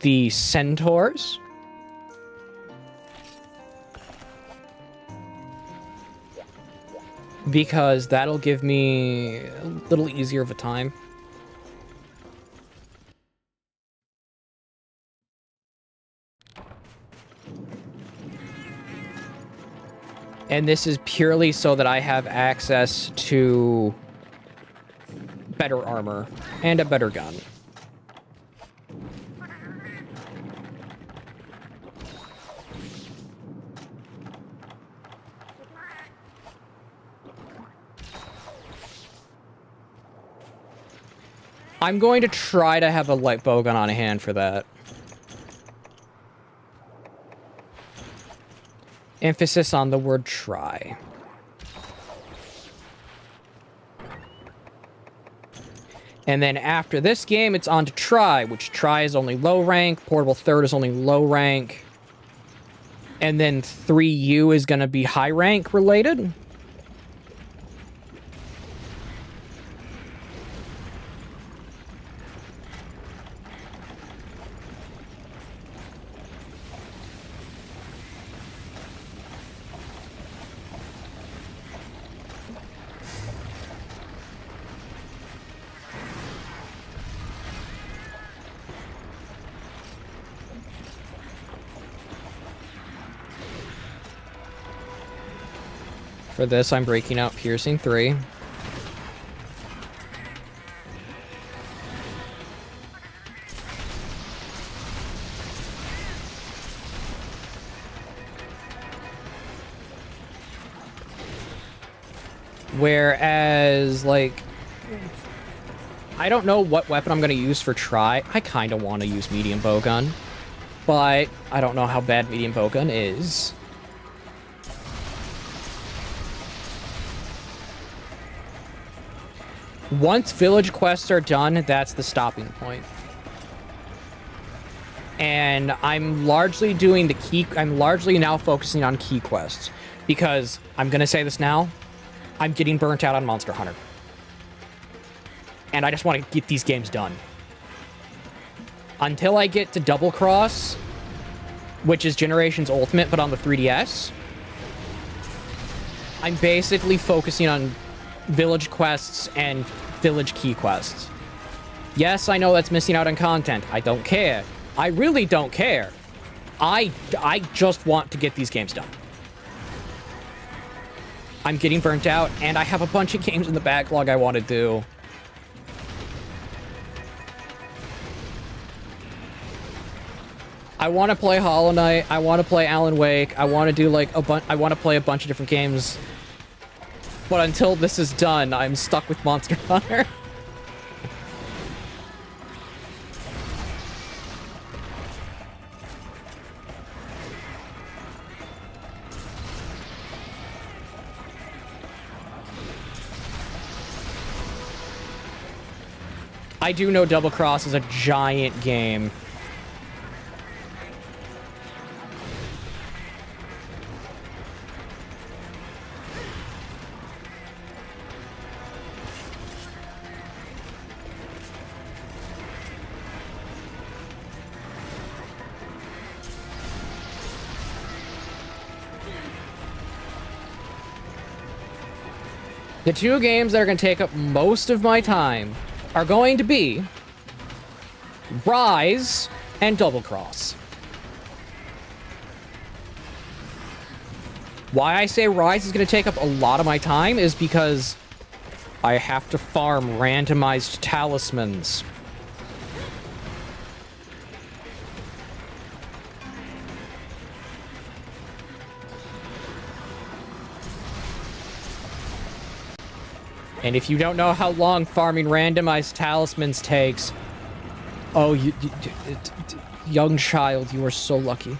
the Centaurs. Because that'll give me a little easier of a time. And this is purely so that I have access to better armor and a better gun. I'm going to try to have a light bowgun on hand for that. Emphasis on the word try. And then after this game, it's on to try, which try is only low rank, portable third is only low rank, and then 3U is going to be high rank related. For this, I'm breaking out Piercing 3. Whereas, like, I don't know what weapon I'm going to use for try. I kind of want to use medium bowgun, but I don't know how bad medium bowgun is. Once village quests are done, that's the stopping point. And I'm largely doing the key... I'm largely now focusing on key quests. Because, I'm going to say this now, I'm getting burnt out on Monster Hunter. And I just want to get these games done. until I get to Double Cross, which is Generations Ultimate, but on the 3DS, I'm basically focusing on village quests and village key quests. Yes, I know that's missing out on content. I don't care. I really don't care. I just want to get these games done. I'm getting burnt out, and I have a bunch of games in the backlog I want to do. I want to play Hollow Knight. I want to play Alan Wake. I want to do like I want to play a bunch of different games. But until this is done, I'm stuck with Monster Hunter. I do know Double Cross is a giant game. The two games that are going to take up most of my time are going to be Rise and Double Cross. Why I say Rise is going to take up a lot of my time is because I have to farm randomized talismans. And if you don't know how long farming randomized talismans takes, oh, young child, you are so lucky.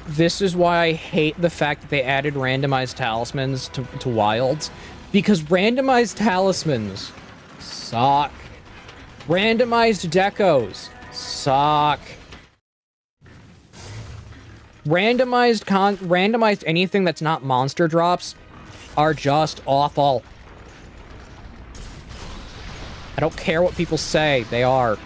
This is why I hate the fact that they added randomized talismans to Wilds, because randomized talismans suck. Randomized decos suck. Randomized anything that's not monster drops are just awful. I don't care what people say, they are.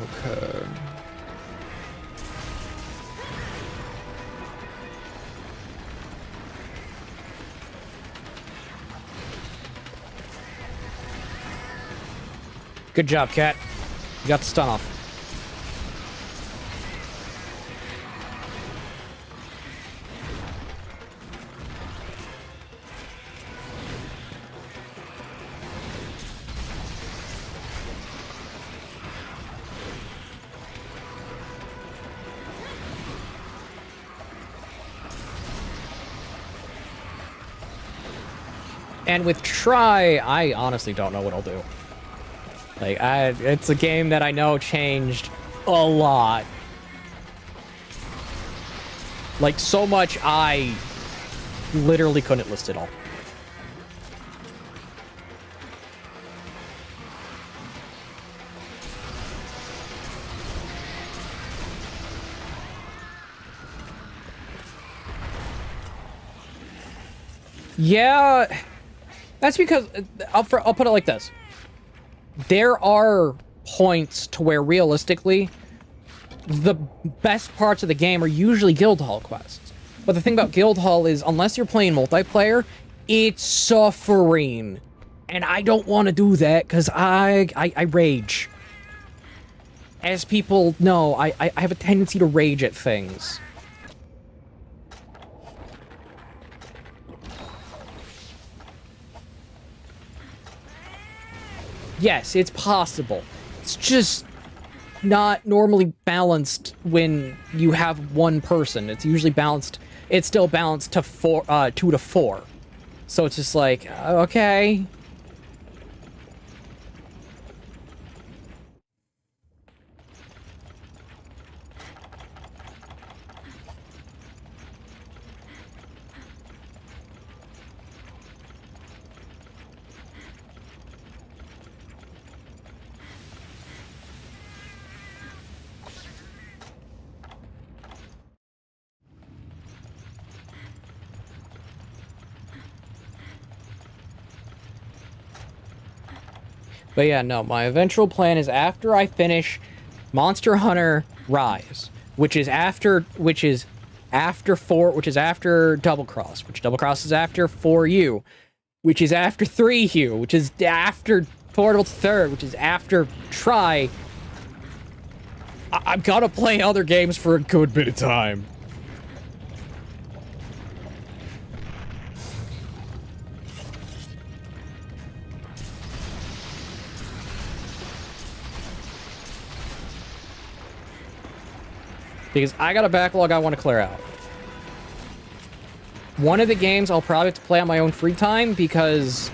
Okay. Good job, Cat. You got the stun off. And with Try, I honestly don't know what I'll do. Like, it's a game that I know changed a lot. Like, so much I literally couldn't list it all. Yeah, that's because I'll put it like this. there are points to where realistically the best parts of the game are usually guild hall quests. But the thing about guild hall is, unless you're playing multiplayer, it's suffering. And I don't want to do that because I rage. As people know, I have a tendency to rage at things. Yes, it's possible. It's just not normally balanced when you have one person. It's usually balanced. It's still balanced to 2 to 4. So it's just like, okay. But yeah, no, my eventual plan is after I finish Monster Hunter Rise, which is after Double Cross, which Double Cross is after 4U, which is after 3U, which is after Portal 3rd, which is after Try. I've got to play other games for a good bit of time. Because I got a backlog I want to clear out. One of the games I'll probably have to play on my own free time because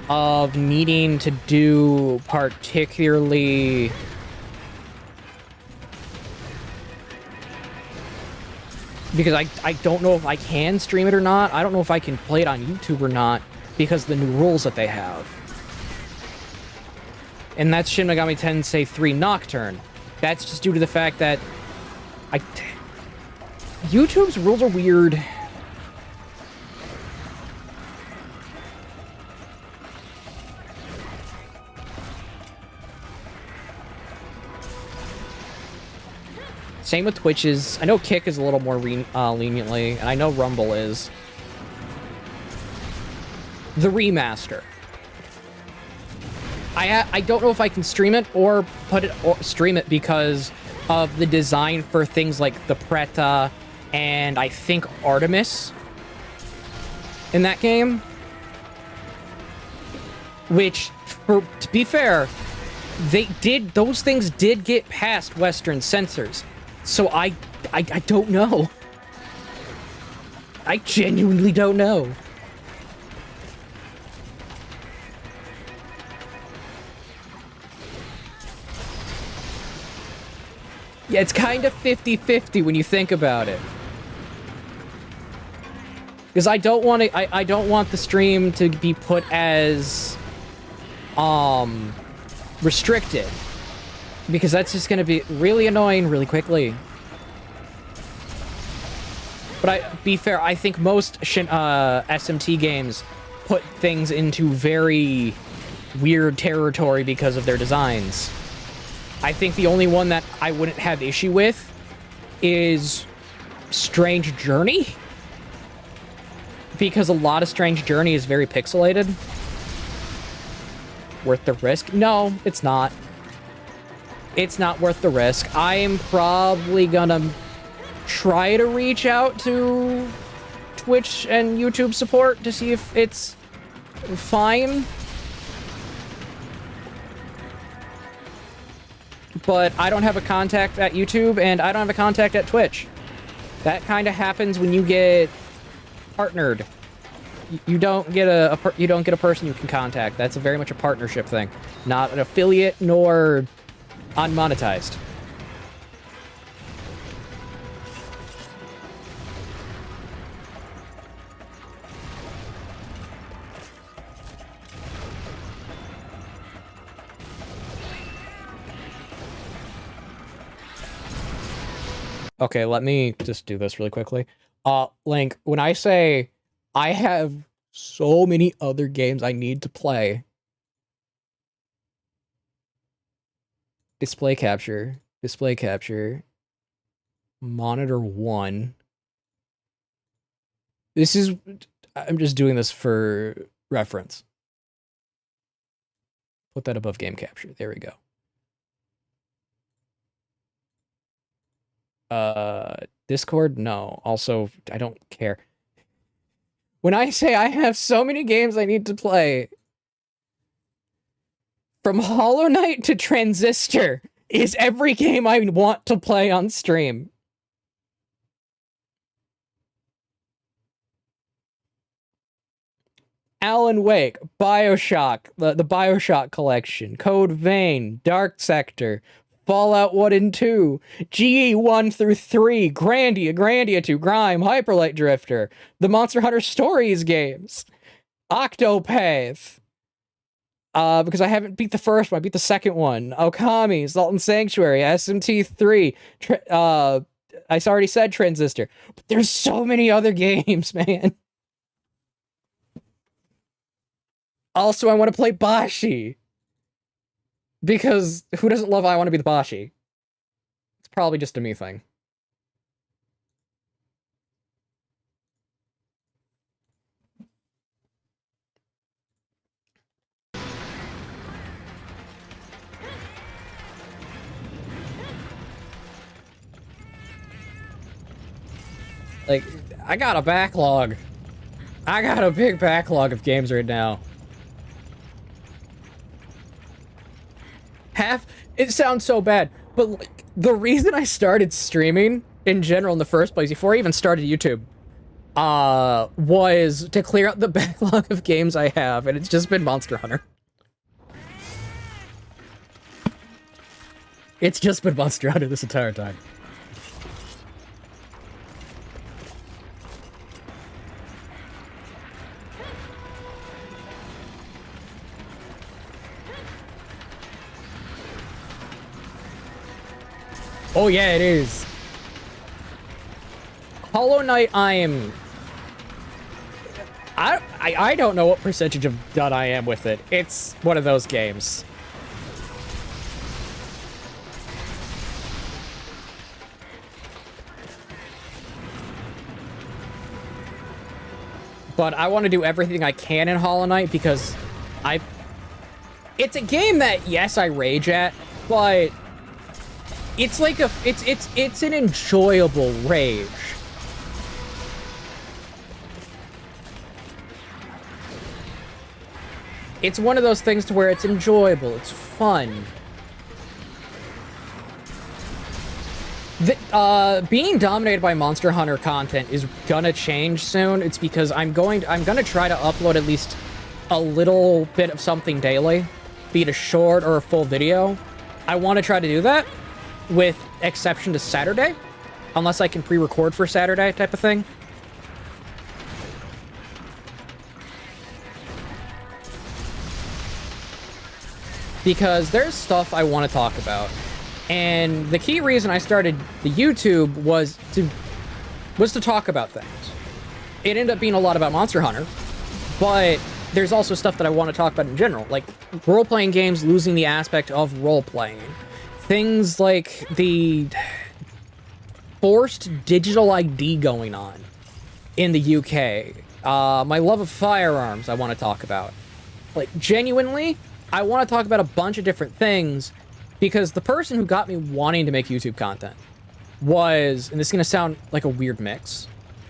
of needing to do particularly... Because I don't know if I can stream it or not. I don't know if I can play it on YouTube or not because of the new rules that they have. And that's Shin Megami Tensei 3 Nocturne. That's just due to the fact that YouTube's rules are weird. Same with Twitch's. I know Kick is a little more leniently, and I know Rumble is. The remaster. I don't know if I can stream it or stream it because of the design for things like the Preta and I think Artemis in that game. Which, to be fair, those things did get past Western censors. So I don't know. I genuinely don't know. Yeah, it's kind of 50-50 when you think about it. Because I don't want the stream to be put as restricted. Because that's just gonna be really annoying really quickly. But be fair, I think most SMT games put things into very weird territory because of their designs. I think the only one that I wouldn't have issue with is Strange Journey. Because a lot of Strange Journey is very pixelated. Worth the risk? No, it's not. It's not worth the risk. I am probably gonna try to reach out to Twitch and YouTube support to see if it's fine. But I don't have a contact at YouTube, and I don't have a contact at Twitch. That kind of happens when you get partnered. You don't get a person you can contact. That's very much a partnership thing, not an affiliate nor unmonetized. Okay, let me just do this really quickly. Link, when I say I have so many other games I need to play, Display capture. Display capture. Monitor 1. This is... I'm just doing this for reference. Put that above game capture. There we go. Discord? No. Also, I don't care. When I say I have so many games I need to play, from Hollow Knight to Transistor is every game I want to play on stream. Alan Wake, Bioshock, the Bioshock collection, Code Vein, Dark Sector, Fallout 1 and 2, GE 1 through 3, Grandia 2, Grime, Hyperlight Drifter, the Monster Hunter Stories games, Octopath, because I haven't beat the first one, I beat the second one, Okami, Salt and Sanctuary, SMT3, I already said Transistor, but there's so many other games, man. Also, I want to play Bashi. Because who doesn't love I Want to Be the Bashi? It's probably just a me thing. Like, I got a backlog. I got a big backlog of games right now. It sounds so bad, but like, the reason I started streaming in general in the first place, before I even started YouTube, was to clear out the backlog of games I have, and it's just been Monster Hunter. It's just been Monster Hunter this entire time. Oh yeah, it is. Hollow Knight, I don't know what percentage of done I am with it. It's one of those games. But I want to do everything I can in Hollow Knight because it's a game that, yes, I rage at, but it's like it's an enjoyable rage. It's one of those things to where it's enjoyable, it's fun. Being dominated by Monster Hunter content is gonna change soon. It's because I'm gonna try to upload at least a little bit of something daily, be it a short or a full video. I want to try to do that, with exception to Saturday, unless I can pre-record for Saturday type of thing. Because there's stuff I want to talk about. And the key reason I started the YouTube was to talk about things. It ended up being a lot about Monster Hunter, but there's also stuff that I want to talk about in general, like role-playing games losing the aspect of role-playing. Things like the forced digital ID going on in the UK. My love of firearms I want to talk about. Like, genuinely, I want to talk about a bunch of different things because the person who got me wanting to make YouTube content was, and this is going to sound like a weird mix,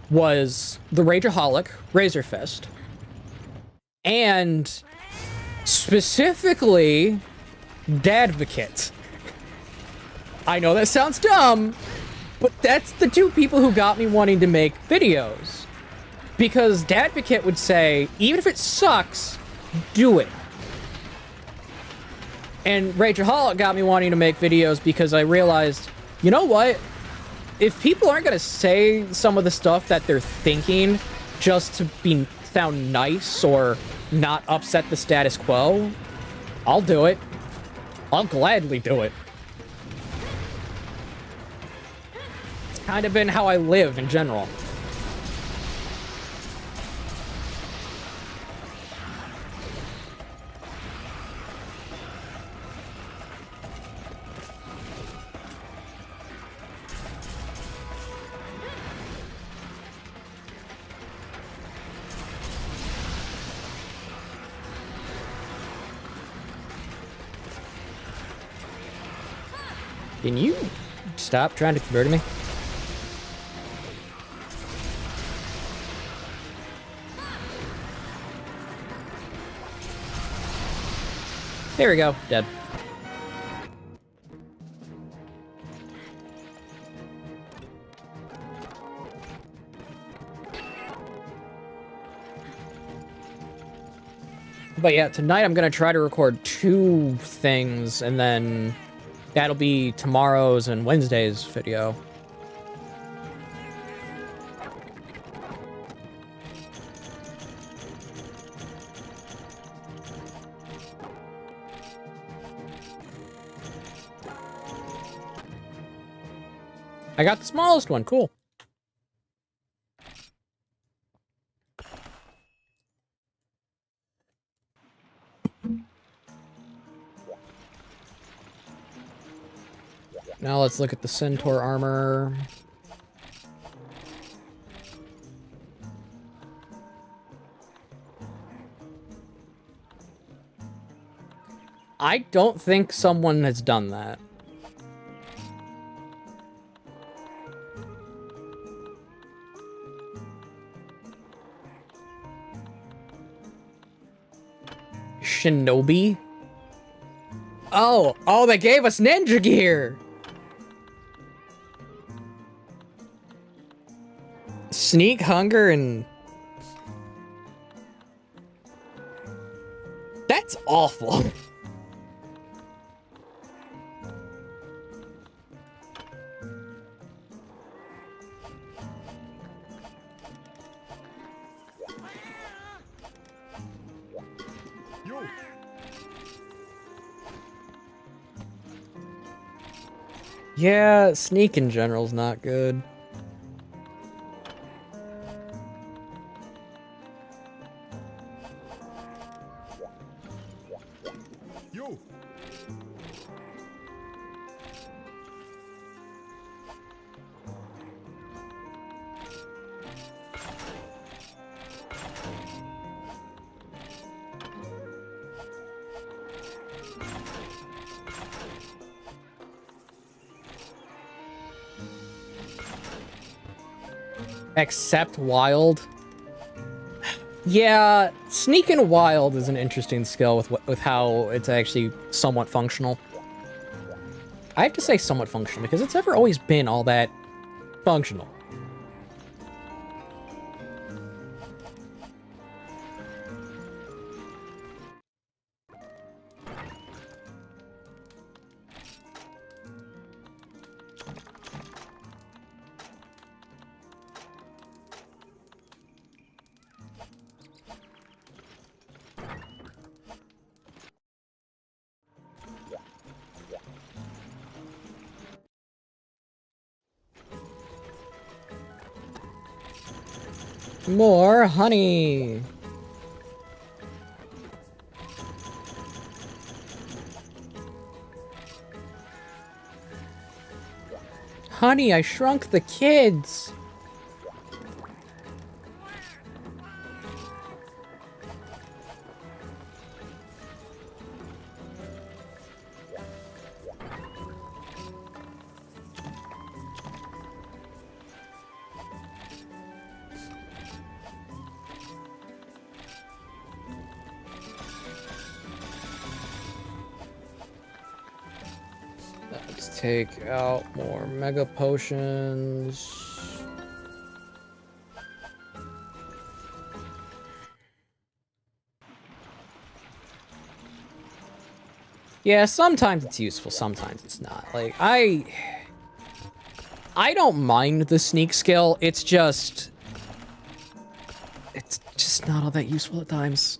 was the Rageaholic, Razorfist, and specifically Dadvocate. I know that sounds dumb, but that's the two people who got me wanting to make videos. Because Dadvocate would say, even if it sucks, do it. And Rageaholic got me wanting to make videos because I realized, you know what? If people aren't going to say some of the stuff that they're thinking just to sound nice or not upset the status quo, I'll do it. I'll gladly do it. Kind of been how I live in general. Can you stop trying to convert me? There we go. Dead. But yeah, tonight I'm gonna try to record 2 things, and then that'll be tomorrow's and Wednesday's video. I got the smallest one, cool. Now let's look at the Centaur armor. I don't think someone has done that. Shinobi? Oh, they gave us ninja gear! Sneak, hunger, and... That's awful. Yeah, sneak in general's not good. Except wild. Yeah, sneak and wild is an interesting skill with how it's actually somewhat functional. I have to say somewhat functional because it's never always been all that functional. More honey. Honey, I shrunk the kids. Let's take out more mega potions. Yeah, sometimes it's useful, sometimes it's not. Like, I don't mind the sneak skill, it's just not all that useful at times.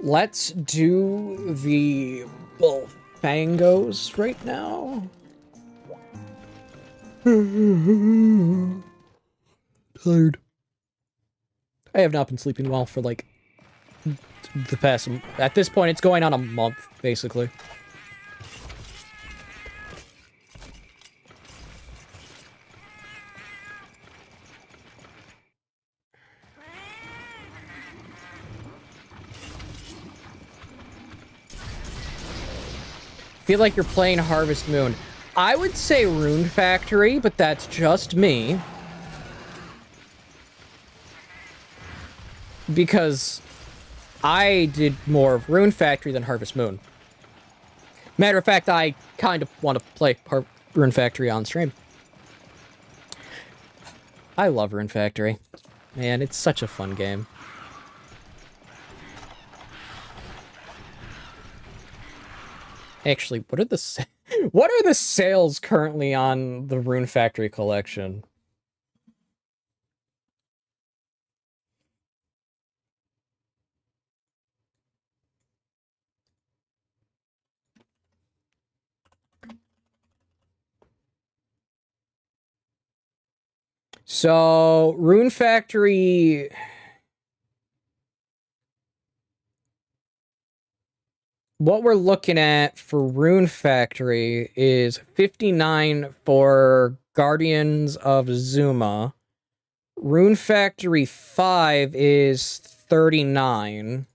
Let's do the Bullfangos right now. Tired. I have not been sleeping well for like the past... At this point, it's going on a month, basically. Feel like you're playing Harvest Moon. I would say Rune Factory, but that's just me. Because I did more of Rune Factory than Harvest Moon. Matter of fact, I kind of want to play Rune Factory on stream. I love Rune Factory. Man, it's such a fun game. Actually, what are the sales currently on the Rune Factory collection? So, Rune Factory... What we're looking at for Rune Factory is 59 for Guardians of Zuma. Rune Factory 5 is 39.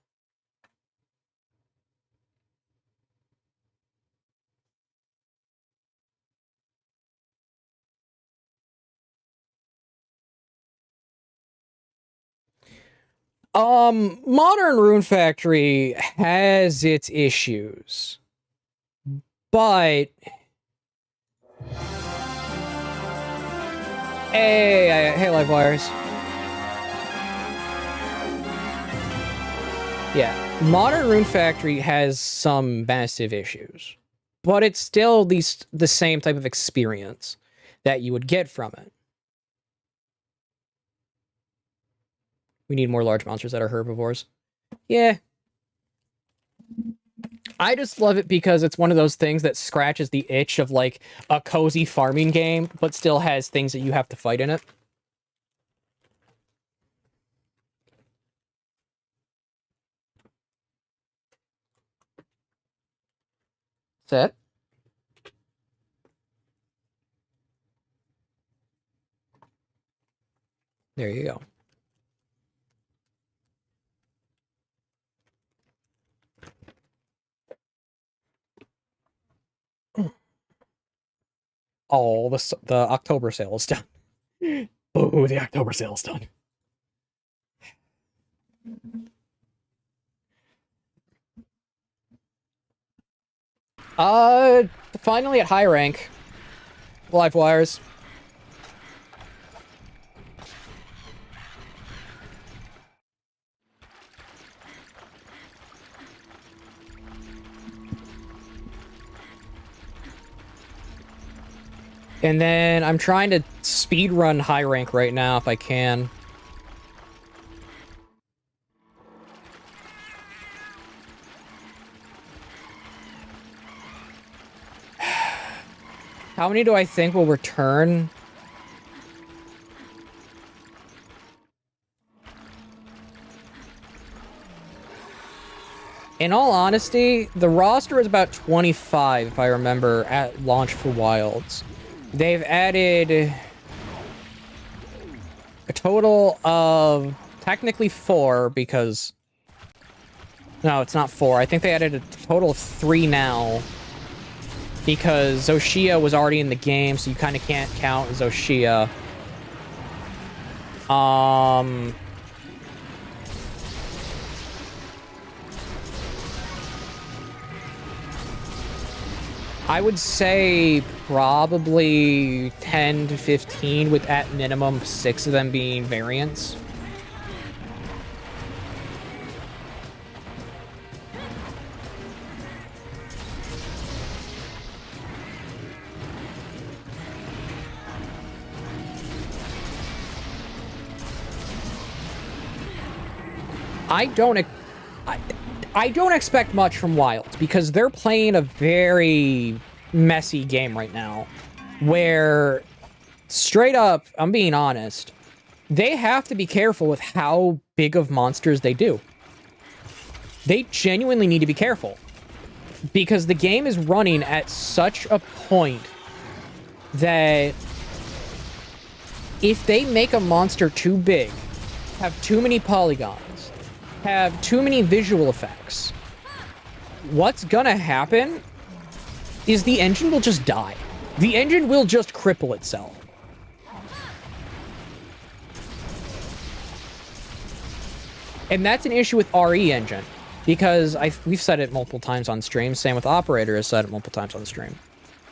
Modern Rune Factory has its issues, but hey, Live Wires. Yeah, Modern Rune Factory has some massive issues, but it's still the same type of experience that you would get from it. We need more large monsters that are herbivores. Yeah. I just love it because it's one of those things that scratches the itch of, like, a cozy farming game, but still has things that you have to fight in it. Set. There you go. Oh, the October sale is done. Oh, the October sale is done. Finally at high rank. Live Wires. And then I'm trying to speedrun high rank right now if I can. How many do I think will return? In all honesty, the roster is about 25, if I remember, at launch for Wilds. They've added a total of technically 4 because... No, it's not 4. I think they added a total of 3 now because Zoshia was already in the game, so you kind of can't count Zoshia. I would say probably 10 to 15, with at minimum 6 of them being variants. I don't expect much from Wilds because they're playing a very messy game right now where, straight up, I'm being honest, they have to be careful with how big of monsters they do. They genuinely need to be careful. Because the game is running at such a point that if they make a monster too big, have too many polygons, have too many visual effects, what's gonna happen is the engine will just die. The engine will just cripple itself. And that's an issue with RE engine. Because we've said it multiple times on stream. Same with Operator has said it multiple times on the stream.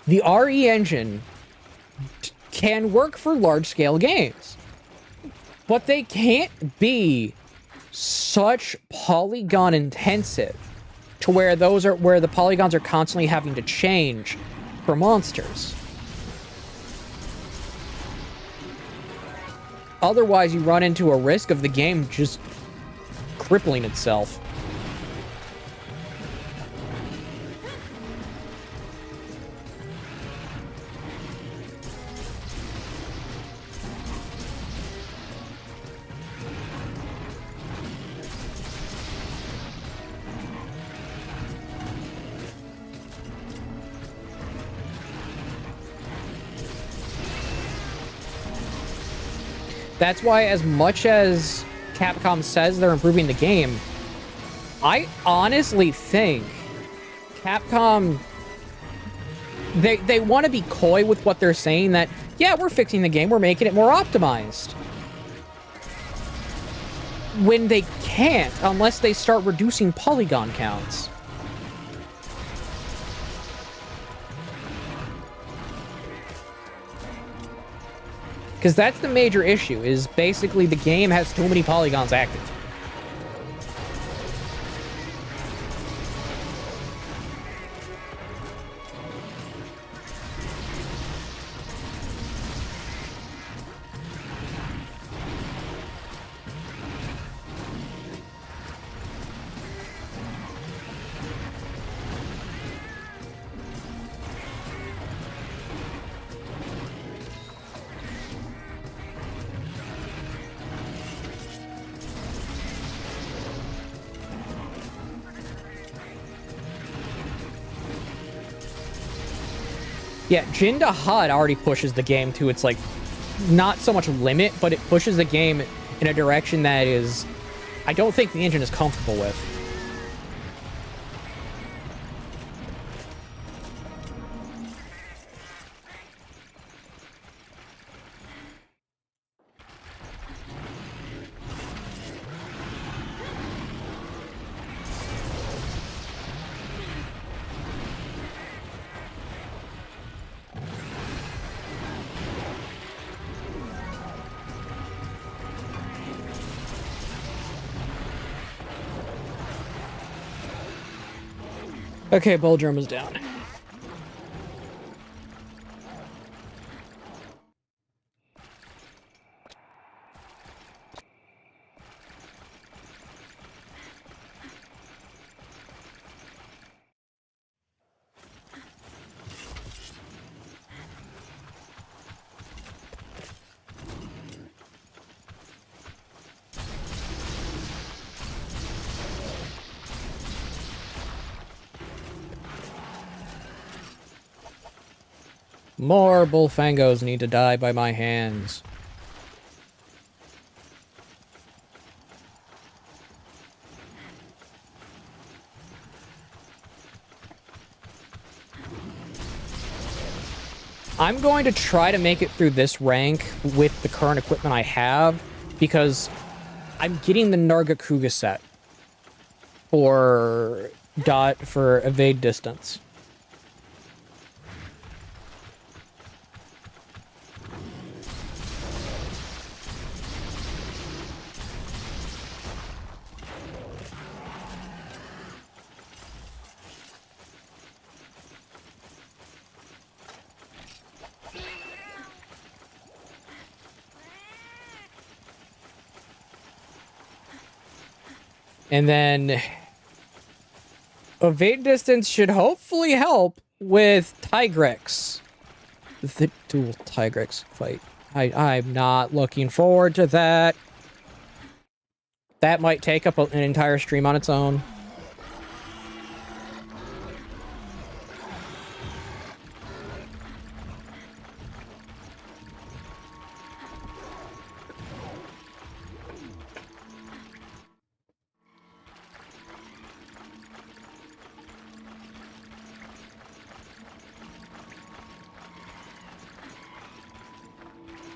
The RE engine can work for large-scale games. But they can't be such polygon-intensive to where the polygons are constantly having to change for monsters. Otherwise, you run into a risk of the game just crippling itself. That's why, as much as Capcom says they're improving the game, I honestly think Capcom, they want to be coy with what they're saying that, yeah, we're fixing the game, we're making it more optimized. When they can't, unless they start reducing polygon counts. Because that's the major issue, is basically the game has too many polygons active. Yeah, Jinda HUD already pushes the game to its, like, not so much limit, but it pushes the game in a direction that is, I don't think the engine is comfortable with. Okay, Bull Drum is down. More Bullfangos need to die by my hands. I'm going to try to make it through this rank with the current equipment I have, because I'm getting the Nargacuga set for evade distance. And then evade distance should hopefully help with Tigrex. The dual Tigrex fight. I'm not looking forward to that. That might take up an entire stream on its own.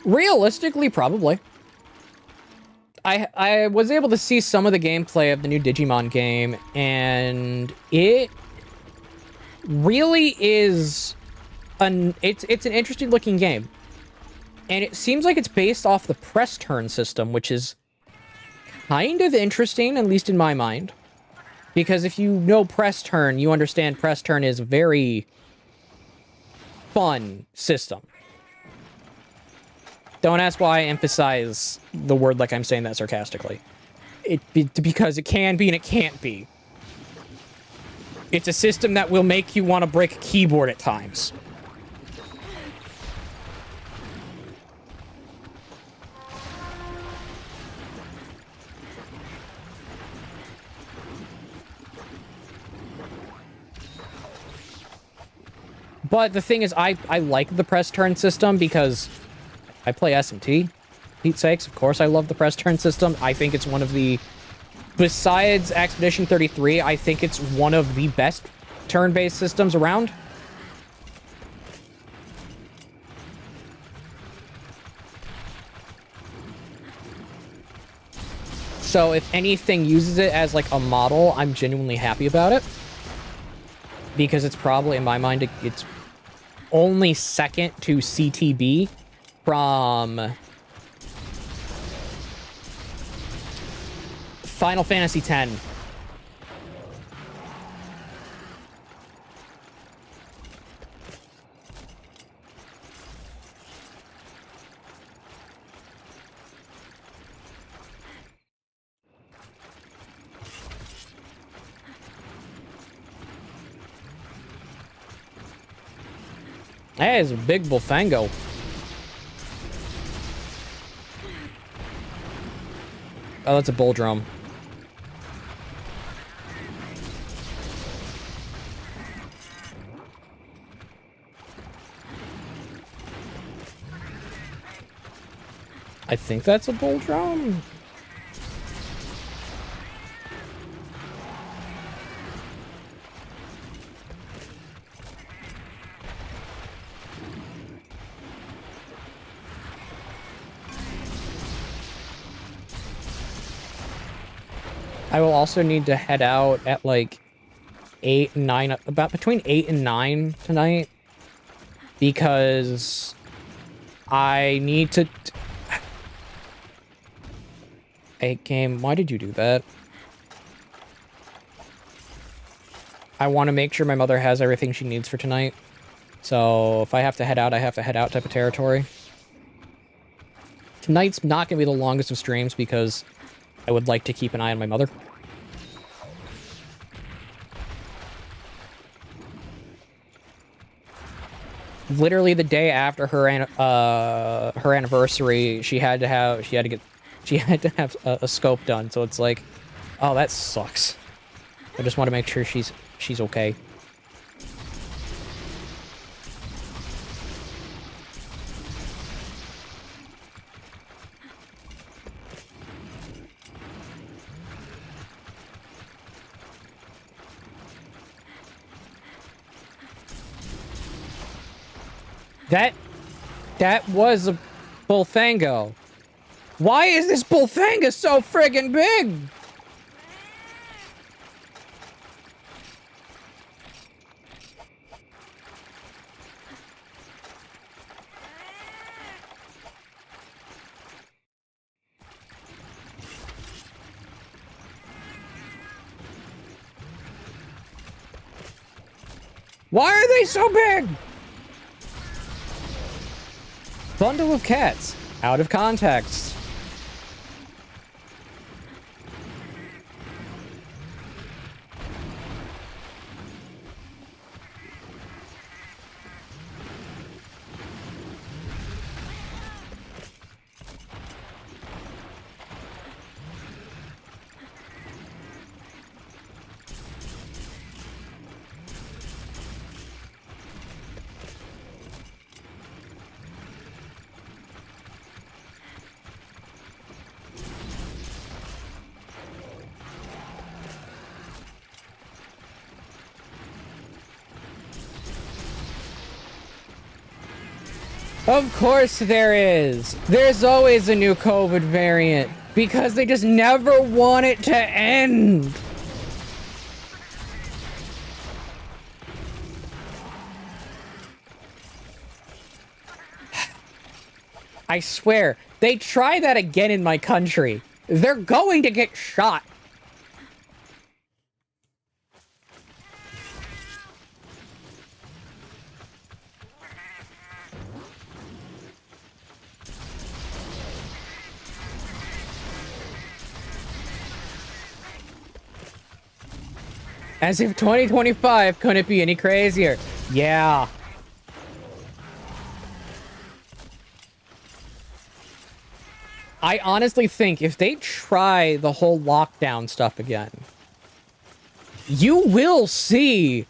Realistically, probably. I was able to see some of the gameplay of the new Digimon game, and it really is it's an interesting looking game. And it seems like it's based off the press turn system, which is kind of interesting, at least in my mind. Because if you know press turn, you understand press turn is a very fun system. Don't ask why I emphasize the word like I'm saying that sarcastically. Because it can be and it can't be. It's a system that will make you want to break a keyboard at times. But the thing is, I like the press turn system because I play SMT. Pete's sakes, of course I love the press turn system. I think it's one of the... Besides Expedition 33, I think it's one of the best turn-based systems around. So if anything uses it as like a model, I'm genuinely happy about it. Because it's probably, in my mind, it's only second to CTB from Final Fantasy X. Hey, it's a big Bullfango. Oh, that's a bull drum. I think that's a bull drum. I will also need to head out at like 8 and 9, about between 8 and 9 tonight, because I need to... Hey, game, why did you do that? I want to make sure my mother has everything she needs for tonight. So if I have to head out, I have to head out type of territory. Tonight's not going to be the longest of streams because I would like to keep an eye on my mother. Literally the day after her anniversary, she had to have a scope done. So it's like, oh, that sucks. I just want to make sure she's okay. That was a Bullfango. Why is this Bullfanga so friggin' big? Why are they so big? Bundle of cats. Out of context. Of course there is. There's always a new COVID variant because they just never want it to end. I swear, they try that again in my country, they're going to get shot. As if 2025 couldn't be any crazier. Yeah. I honestly think if they try the whole lockdown stuff again, you will see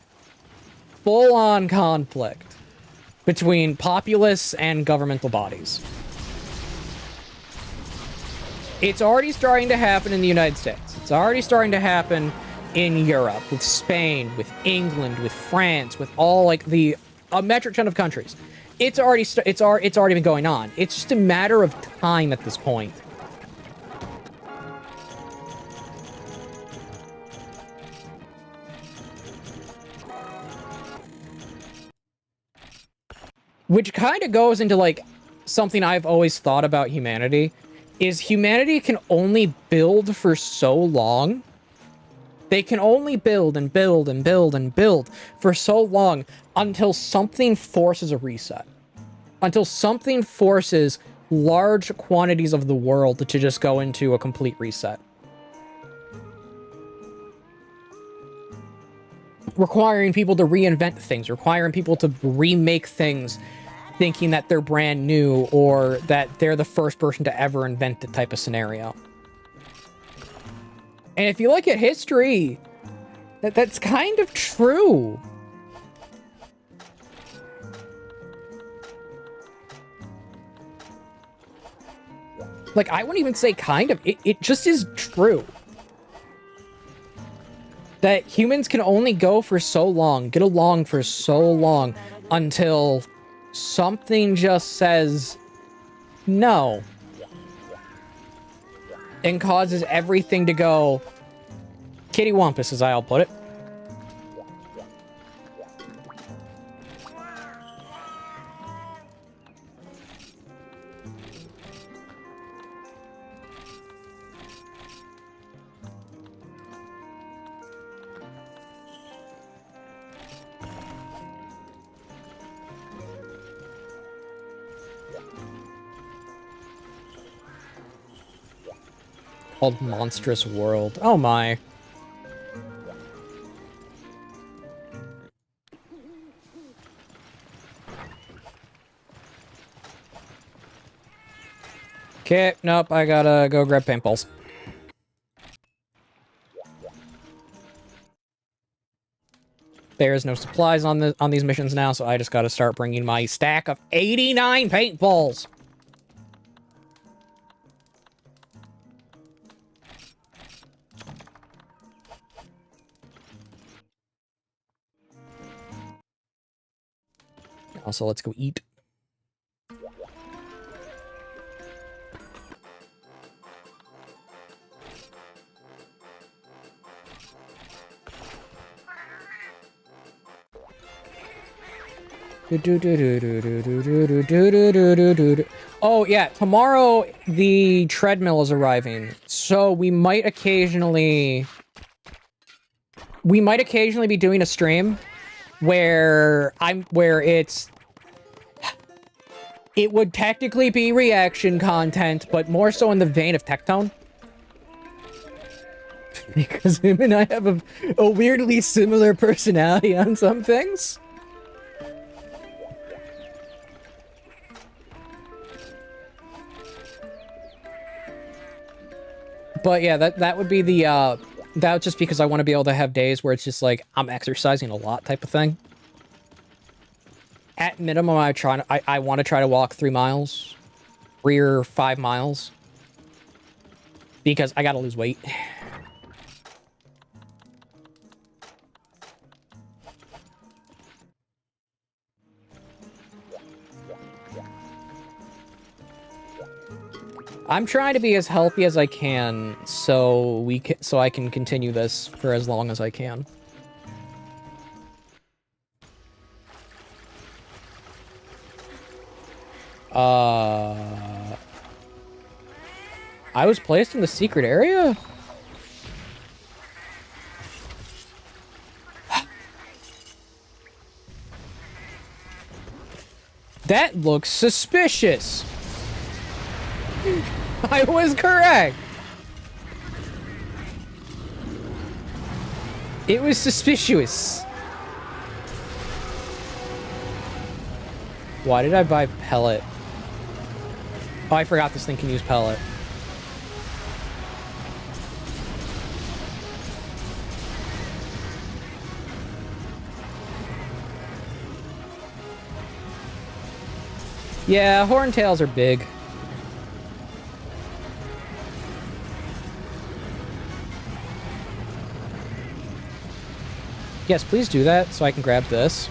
full-on conflict between populace and governmental bodies. It's already starting to happen in the United States. It's already starting to happen in Europe, with Spain, with England, with France, with all like a metric ton of countries. It's already been going on. It's just a matter of time at this point. Which kind of goes into like something I've always thought about humanity, is humanity can only build for so long. They can only build and build and build and build for so long until something forces a reset. Until something forces large quantities of the world to just go into a complete reset. Requiring people to reinvent things, requiring people to remake things, thinking that they're brand new or that they're the first person to ever invent it type of scenario. And if you look at history, that's kind of true. Like, I wouldn't even say kind of. It just is true. That humans can only go for so long, get along for so long, until something just says no. And causes everything to go kittywampus, as I'll put it. Called Monstrous World. Oh my. Okay, nope, I gotta go grab paintballs. There's no supplies on these missions now, so I just gotta start bringing my stack of 89 paintballs. Also, let's go eat. Oh yeah, tomorrow the treadmill is arriving, so we might occasionally be doing a stream where it would technically be reaction content, but more so in the vein of Tectone. Because him and I have a weirdly similar personality on some things. But yeah, that would be the, that's just because I want to be able to have days where it's just like, I'm exercising a lot type of thing. At minimum, I want to try to walk 3 miles. 3 or 5 miles. Because I gotta lose weight. I'm trying to be as healthy as I can, so I can continue this for as long as I can. I was placed in the secret area? That looks suspicious. I was correct. It was suspicious. Why did I buy pellet? Oh, I forgot this thing can use pellet. Yeah, horntails are big. Yes, please do that so I can grab this.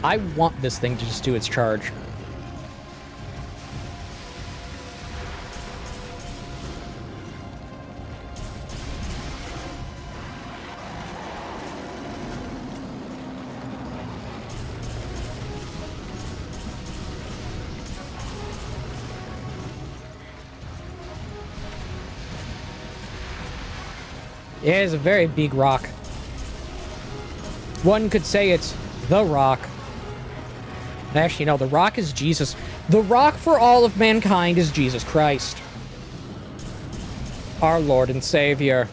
I want this thing to just do its charge. It is a very big rock. One could say it's the rock. Actually, no, the rock is Jesus. The rock for all of mankind is Jesus Christ, our Lord and Savior.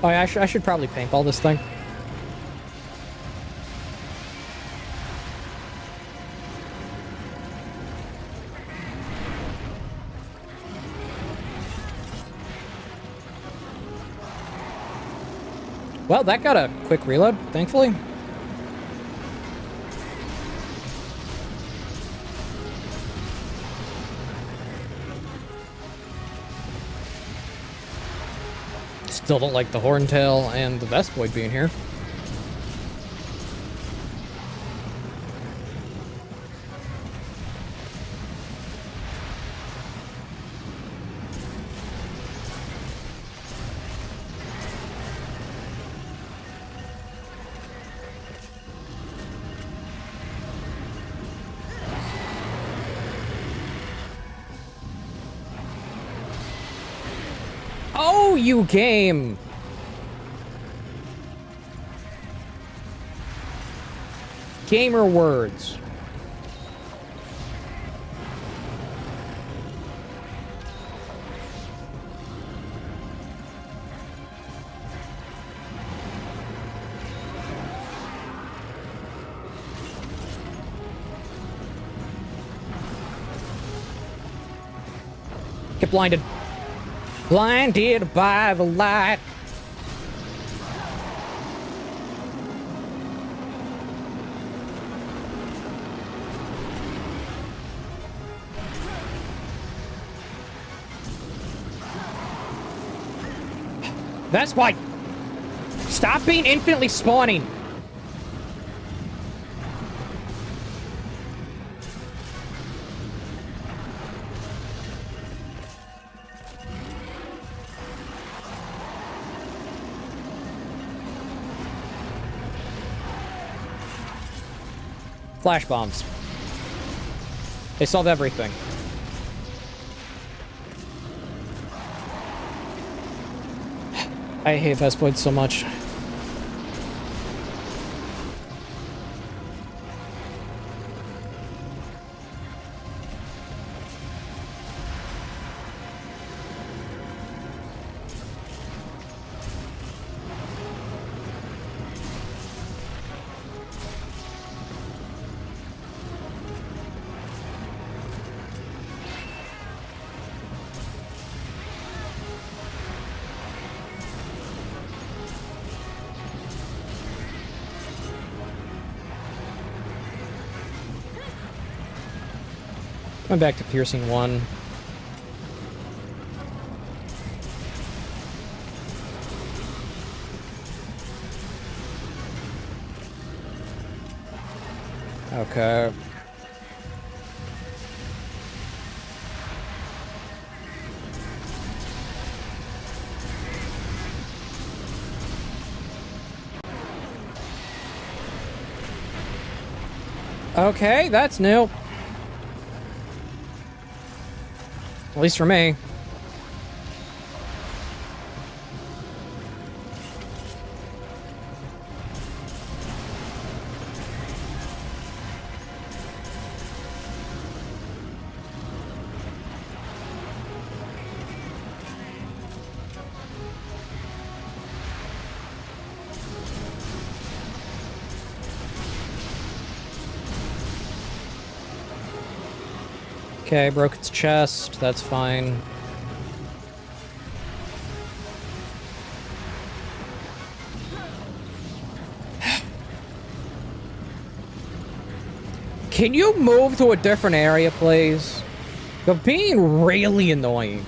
Oh, yeah, I should probably paintball this thing. Well, that got a quick reload, thankfully. Still don't like the Horntail and the Vespoid being here. Oh, you game! Gamer words. Get blinded. Blinded by the light. That's why. Stop being infinitely spawning. Flash bombs. They solve everything. I hate Vespoids so much. Going back to piercing 1. Okay. Okay, that's new. At least for me. Okay, broke its chest. That's fine. Can you move to a different area, please? You're being really annoying.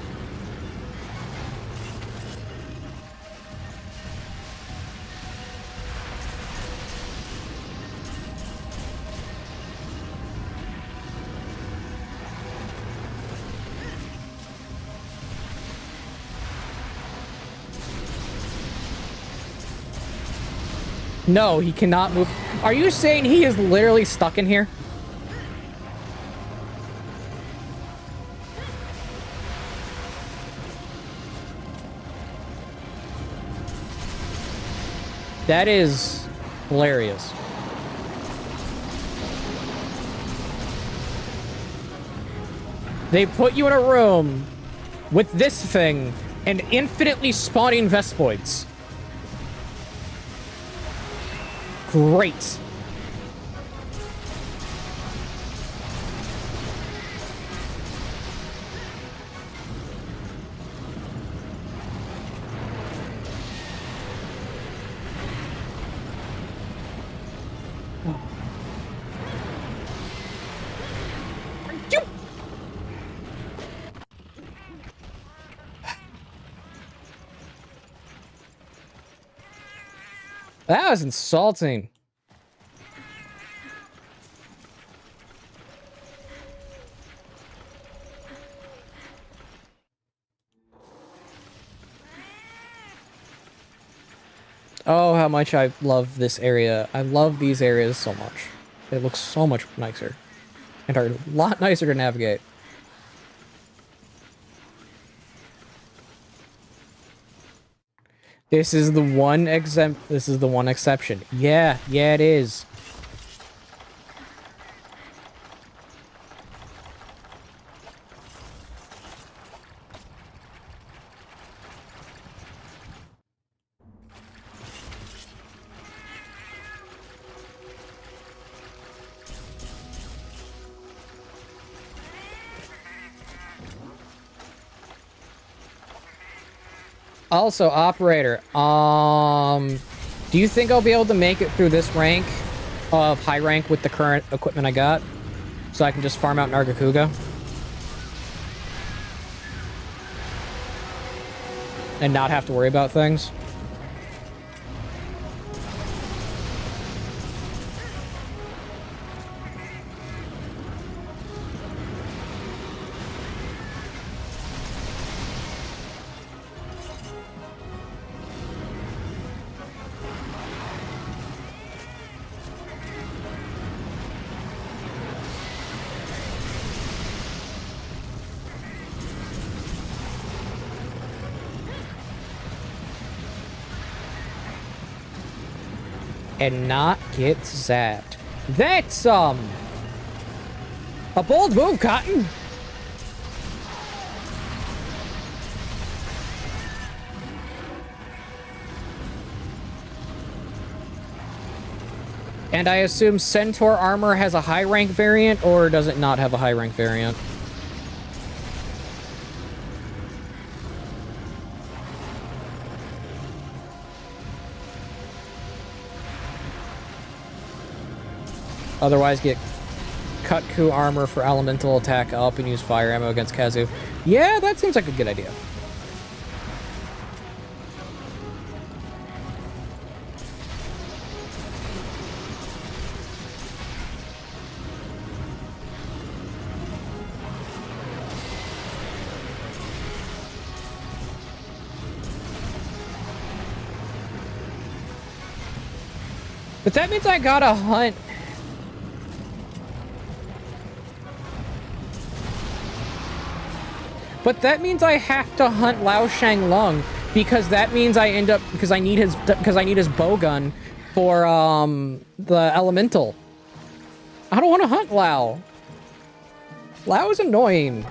No, he cannot move. Are you saying he is literally stuck in here? That is hilarious. They put you in a room with this thing and infinitely spawning Vespoids. Great. That was insulting. Oh, how much I love this area. I love these areas so much. They look so much nicer. And are a lot nicer to navigate. This is the one exception. Yeah, it is. Also, operator, do you think I'll be able to make it through this rank of high rank with the current equipment I got? So I can just farm out Nargacuga? And not have to worry about things? and not get zapped. That's, a bold move, Cotton. And I assume Centaur armor has a high rank variant, or does it not have a high rank variant? Otherwise, get Kutku armor for elemental attack up and use fire ammo against Kazu. Yeah, that seems like a good idea. But that means I gotta hunt. But that means I have to hunt Lao Shanglung, because that means I end up, because I need his bowgun for the elemental. I don't want to hunt Lao. Lao is annoying.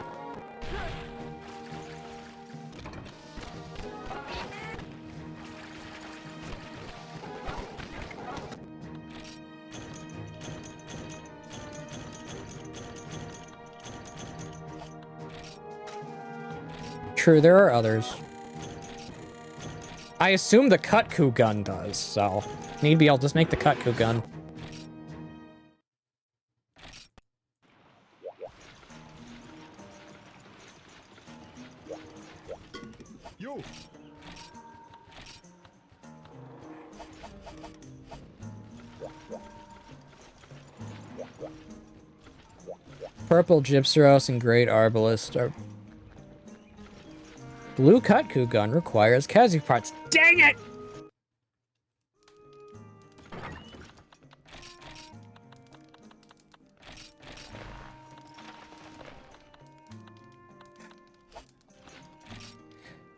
True, there are others. I assume the Kutku gun does, so need be, I'll just make the Kutku gun. You. Purple Gypseros and Great Arbalist are... Blue Kutku gun requires Kazu parts. Dang it!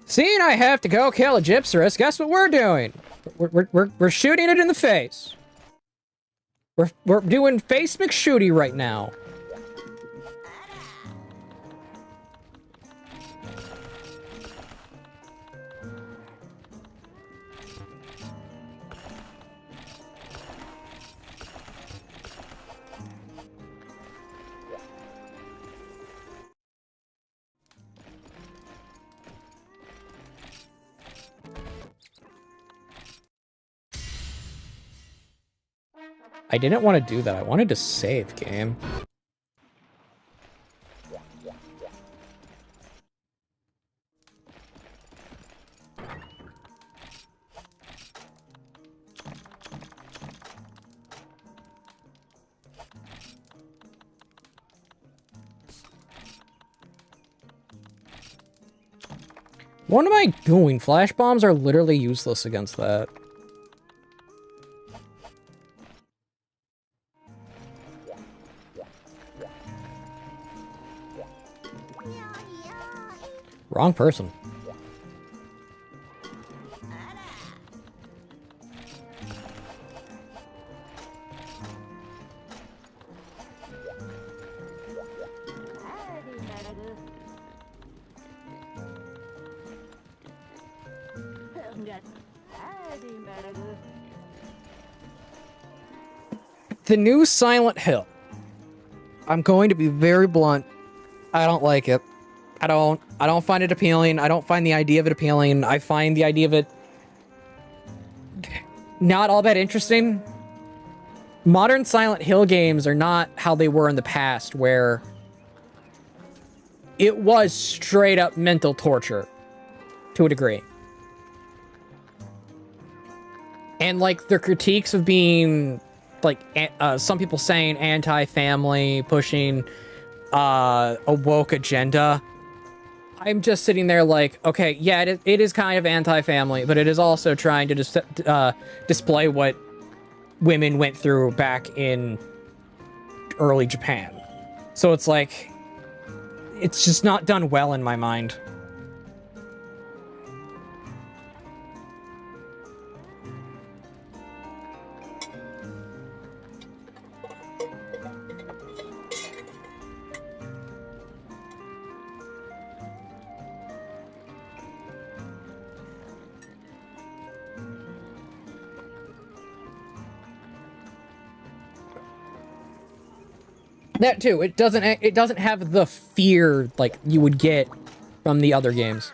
Seeing I have to go kill a Gypserus, guess what we're doing? We're shooting it in the face. We're doing face McShooty right now. I didn't want to do that. I wanted to save game. What am I doing? Flash bombs are literally useless against that. Wrong person. The new Silent Hill. I'm going to be very blunt. I don't like it. I don't find it appealing. I don't find the idea of it appealing. I find the idea of it not all that interesting. Modern Silent Hill games are not how they were in the past, where it was straight up mental torture to a degree. And like their critiques of being like some people saying anti-family, pushing a woke agenda. I'm just sitting there like, okay, yeah, it is kind of anti-family, but it is also trying to display what women went through back in early Japan. So it's like, it's just not done well in my mind. That too. It doesn't have the fear like you would get from the other games.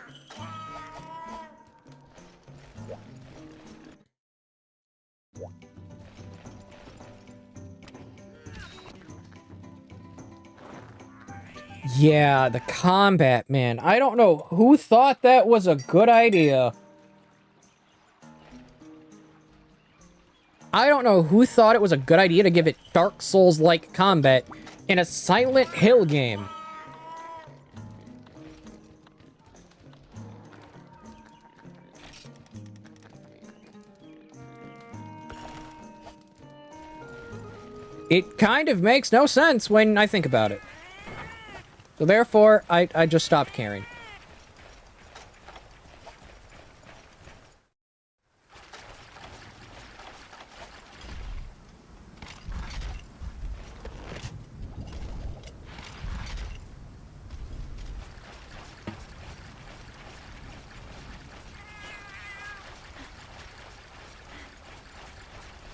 Yeah, the combat, man. I don't know who thought that was a good idea. I don't know who thought it was a good idea to give it Dark Souls-like combat in a Silent Hill game. It kind of makes no sense when I think about it. So therefore, I just stopped caring.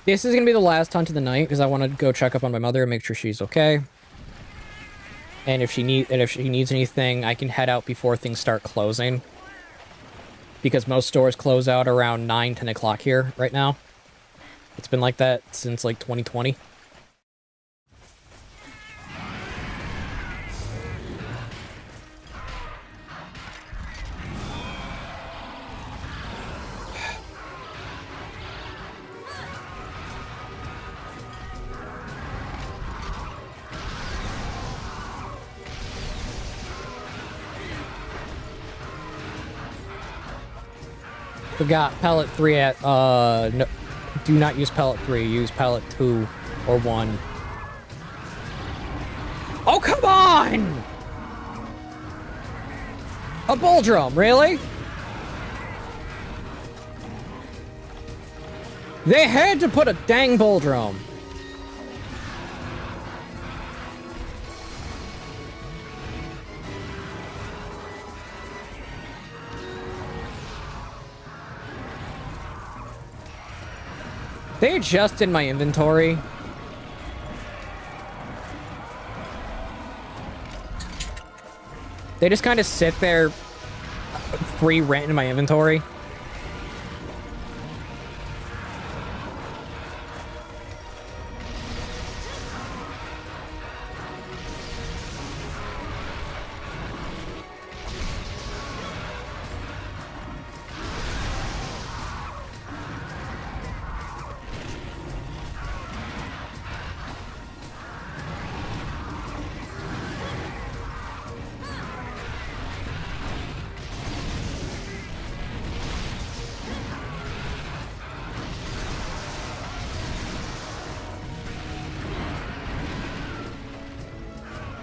This is gonna be the last hunt of the night because I want to go check up on my mother and make sure she's okay. And if she needs anything, I can head out before things start closing. Because most stores close out around 9, 10 o'clock here right now. It's been like that since like 2020. Forgot pellet 3 at, no, do not use pellet 3, use pellet 2 or 1. Oh, come on! A bull drum, really? They had to put a dang bull drum. They adjusted my inventory. They just kind of sit there free rent in my inventory.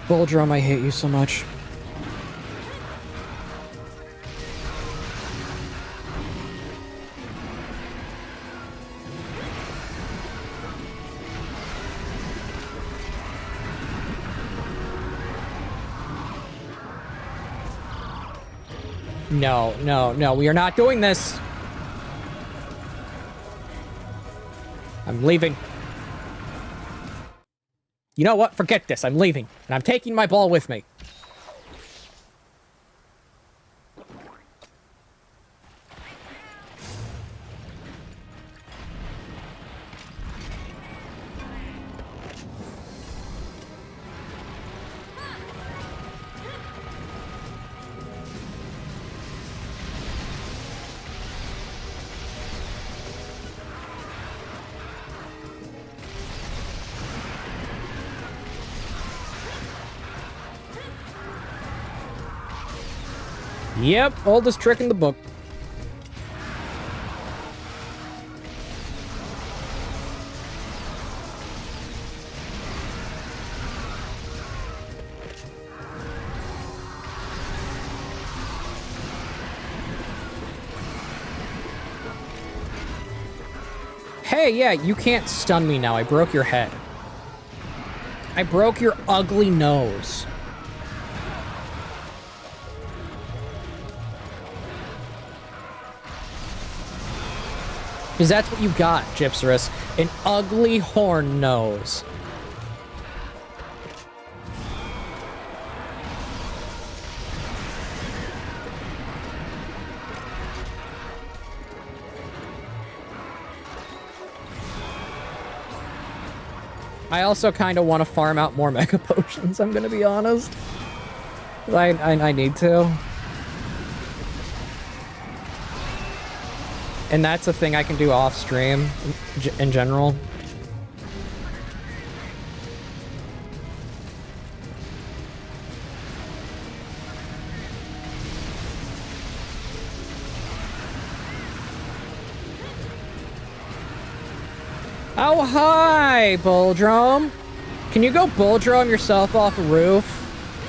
Bull drum, I hate you so much. No, no, no, we are not doing this. I'm leaving. You know what? Forget this. I'm leaving. And I'm taking my ball with me. Yep, oldest trick in the book. Hey, yeah, you can't stun me now. I broke your head. I broke your ugly nose. Because that's what you got, Gypserus. An ugly horn nose. I also kind of want to farm out more Mega Potions, I'm gonna be honest. I need to. And that's a thing I can do off stream in general. Oh, hi, Bulldrome. Can you go Bulldrome yourself off a roof?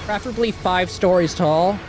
Preferably 5 stories tall.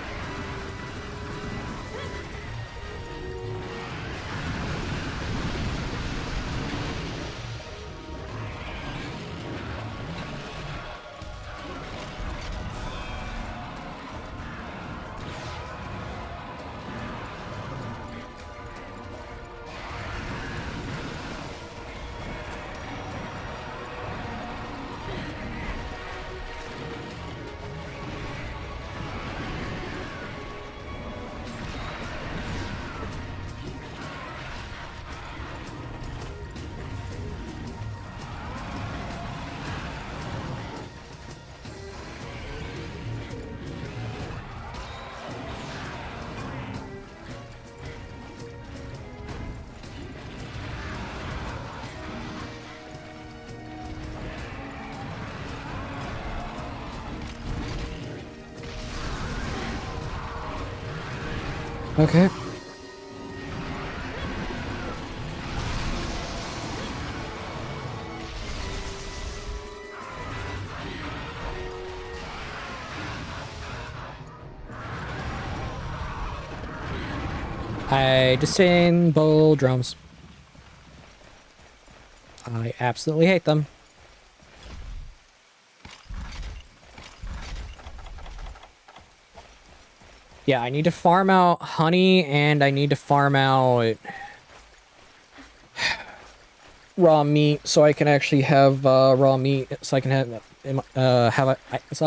Okay. I disdain bull drums. I absolutely hate them. Yeah, I need to farm out honey, and I need to farm out raw meat so I can actually have raw meat, so I can have a so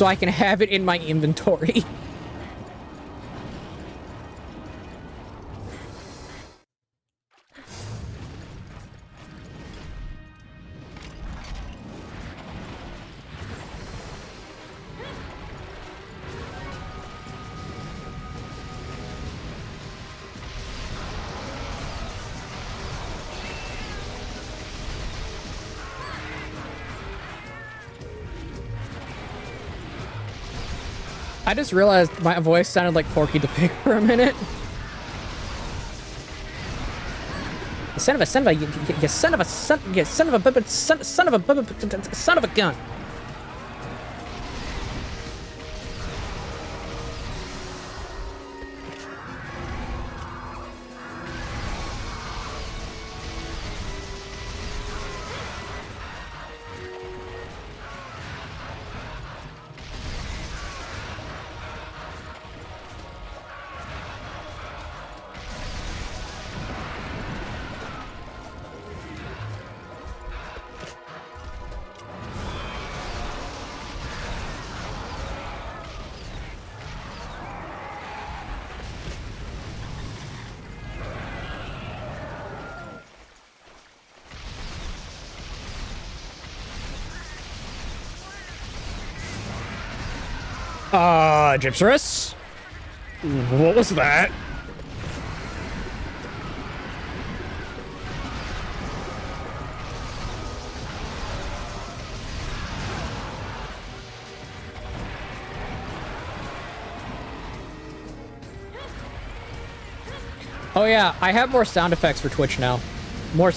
I can have it in my inventory. I just realized my voice sounded like Porky the Pig for a minute. Son of a son of a gun. Gypserus? What was that? Oh yeah, I have more sound effects for Twitch now. More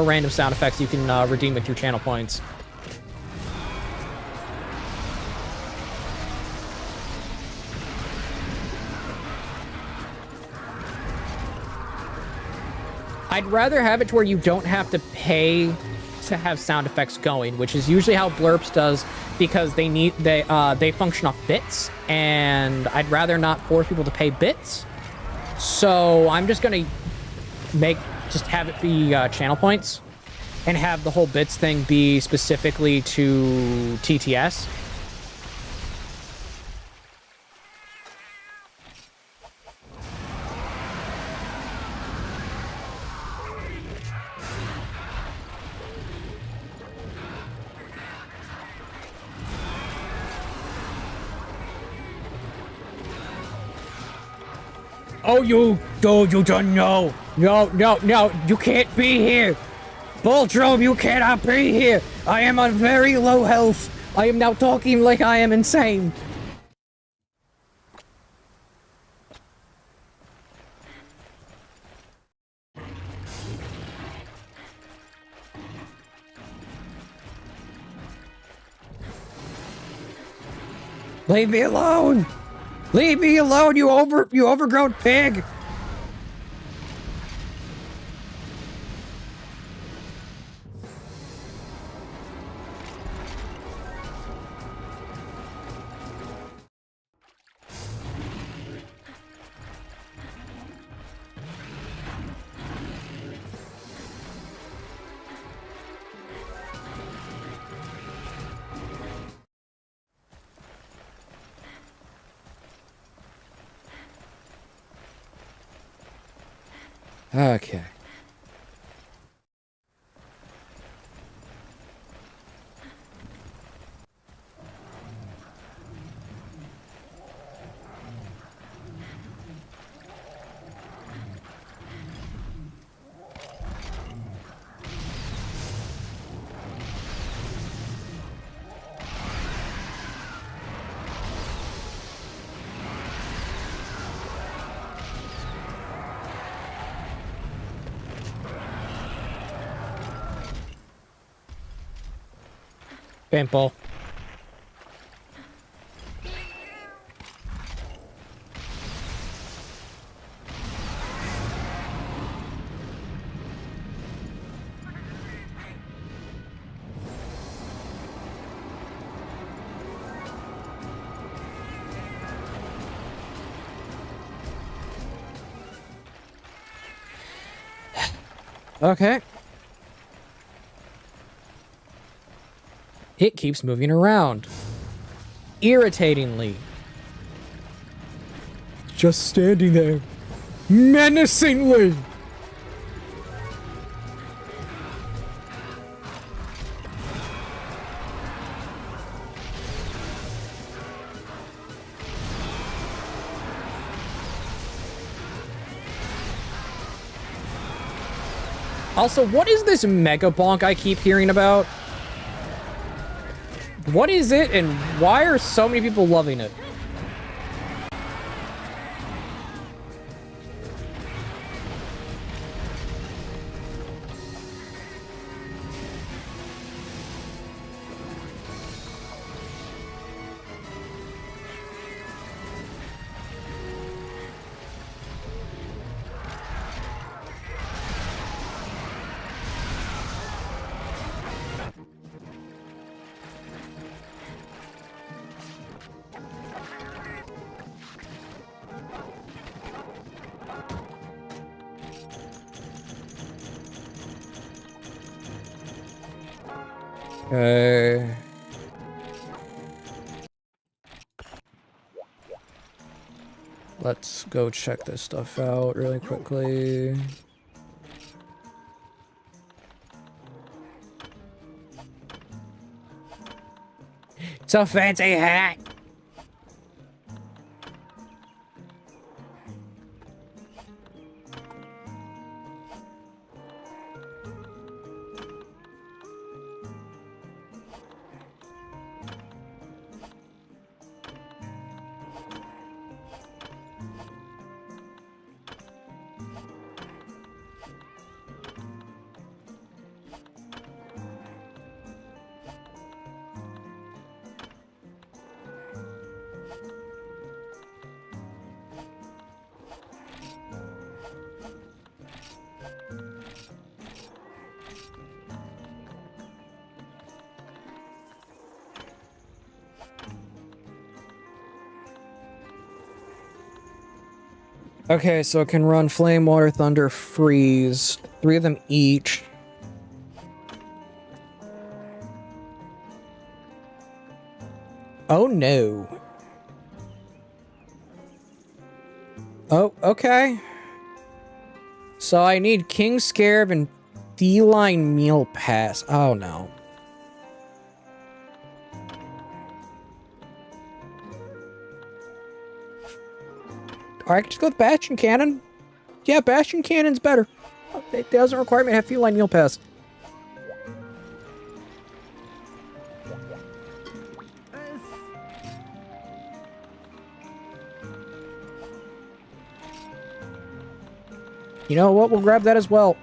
random sound effects you can redeem with your channel points. I'd rather have it to where you don't have to pay to have sound effects going, which is usually how Blurps does, because they function off bits, and I'd rather not force people to pay bits. So I'm just gonna have it be channel points, and have the whole bits thing be specifically to TTS. Oh, you don't know. No, you can't be here. Bulldrome, you cannot be here. I am on very low health. I am now talking like I am insane. Leave me alone! Leave me alone, you overgrown pig! Okay. Pimple. Okay. It keeps moving around. Irritatingly. Just standing there. Menacingly! Also, what is this Mega Bonk I keep hearing about? What is it, and why are so many people loving it? Okay. Let's go check this stuff out really quickly. It's a fancy hat! Okay, so it can run Flame, Water, Thunder, Freeze. 3 of them each. Oh no. Oh, okay. So I need King Scarab and Feline Meal Pass. Oh no. Or I could just go with Bastion Cannon. Yeah, Bastion Cannon's better. It doesn't require me to have Feline Meal Pass. You know what? We'll grab that as well.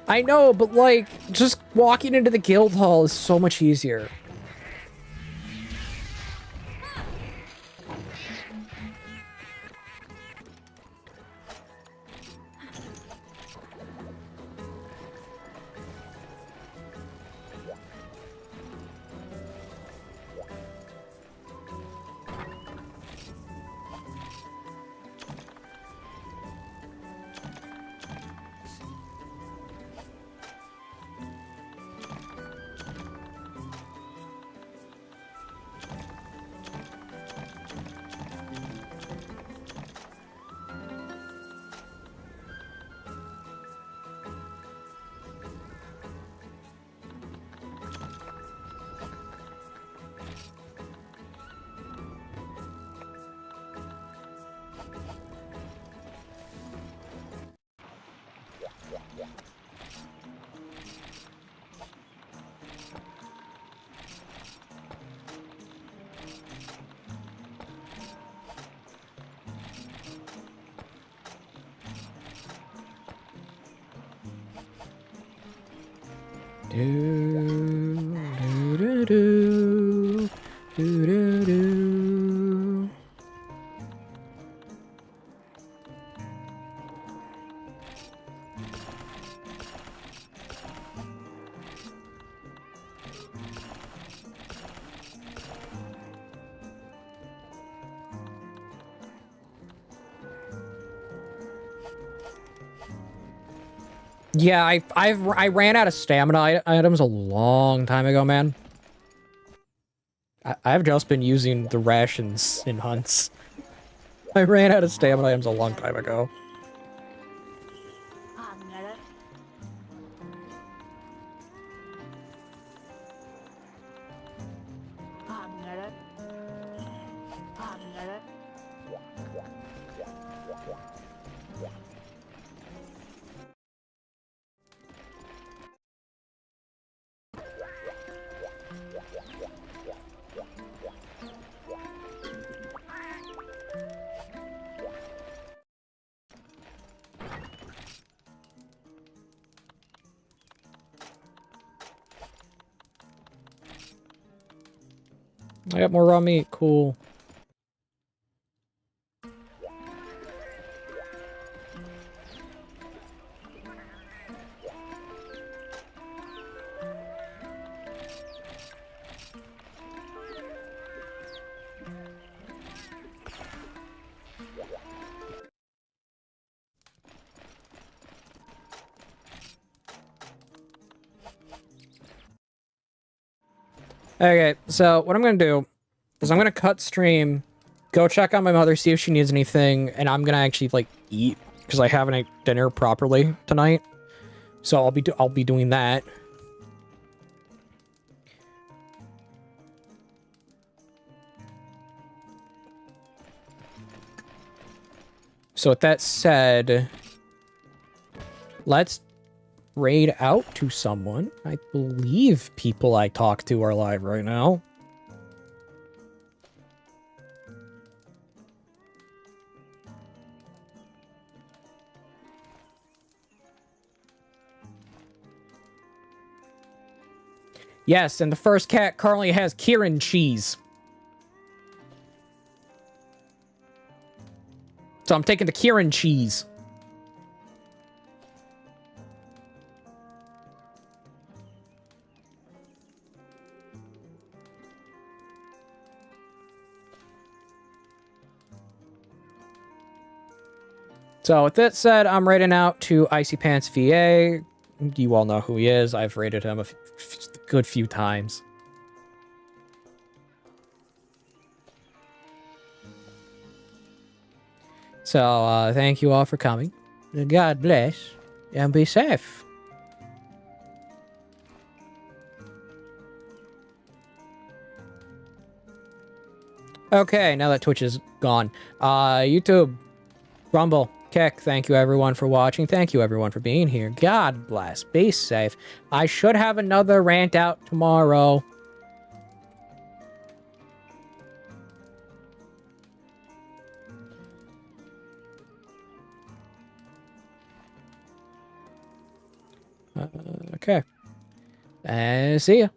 I know, but like, just walking into the guild hall is so much easier. Yeah, I ran out of stamina items a long time ago, man. I've just been using the rations in hunts. I ran out of stamina items a long time ago. I got more raw meat. Cool. Okay, so what I'm gonna do is I'm gonna cut stream, go check on my mother, see if she needs anything, and I'm gonna actually like eat because I haven't ate dinner properly tonight. So I'll be doing that. So with that said, let's raid out to someone. I believe people I talk to are live right now. Yes, and the first cat currently has Kieran cheese. So I'm taking the Kieran cheese. So with that said, I'm raiding out to Icy Pants VA. You all know who he is. I've raided him a good few times. So thank you all for coming. God bless and be safe. Okay, now that Twitch is gone. YouTube, Rumble, Keck, thank you everyone for watching. Thank you everyone for being here. God bless. Be safe. I should have another rant out tomorrow. Okay. See ya.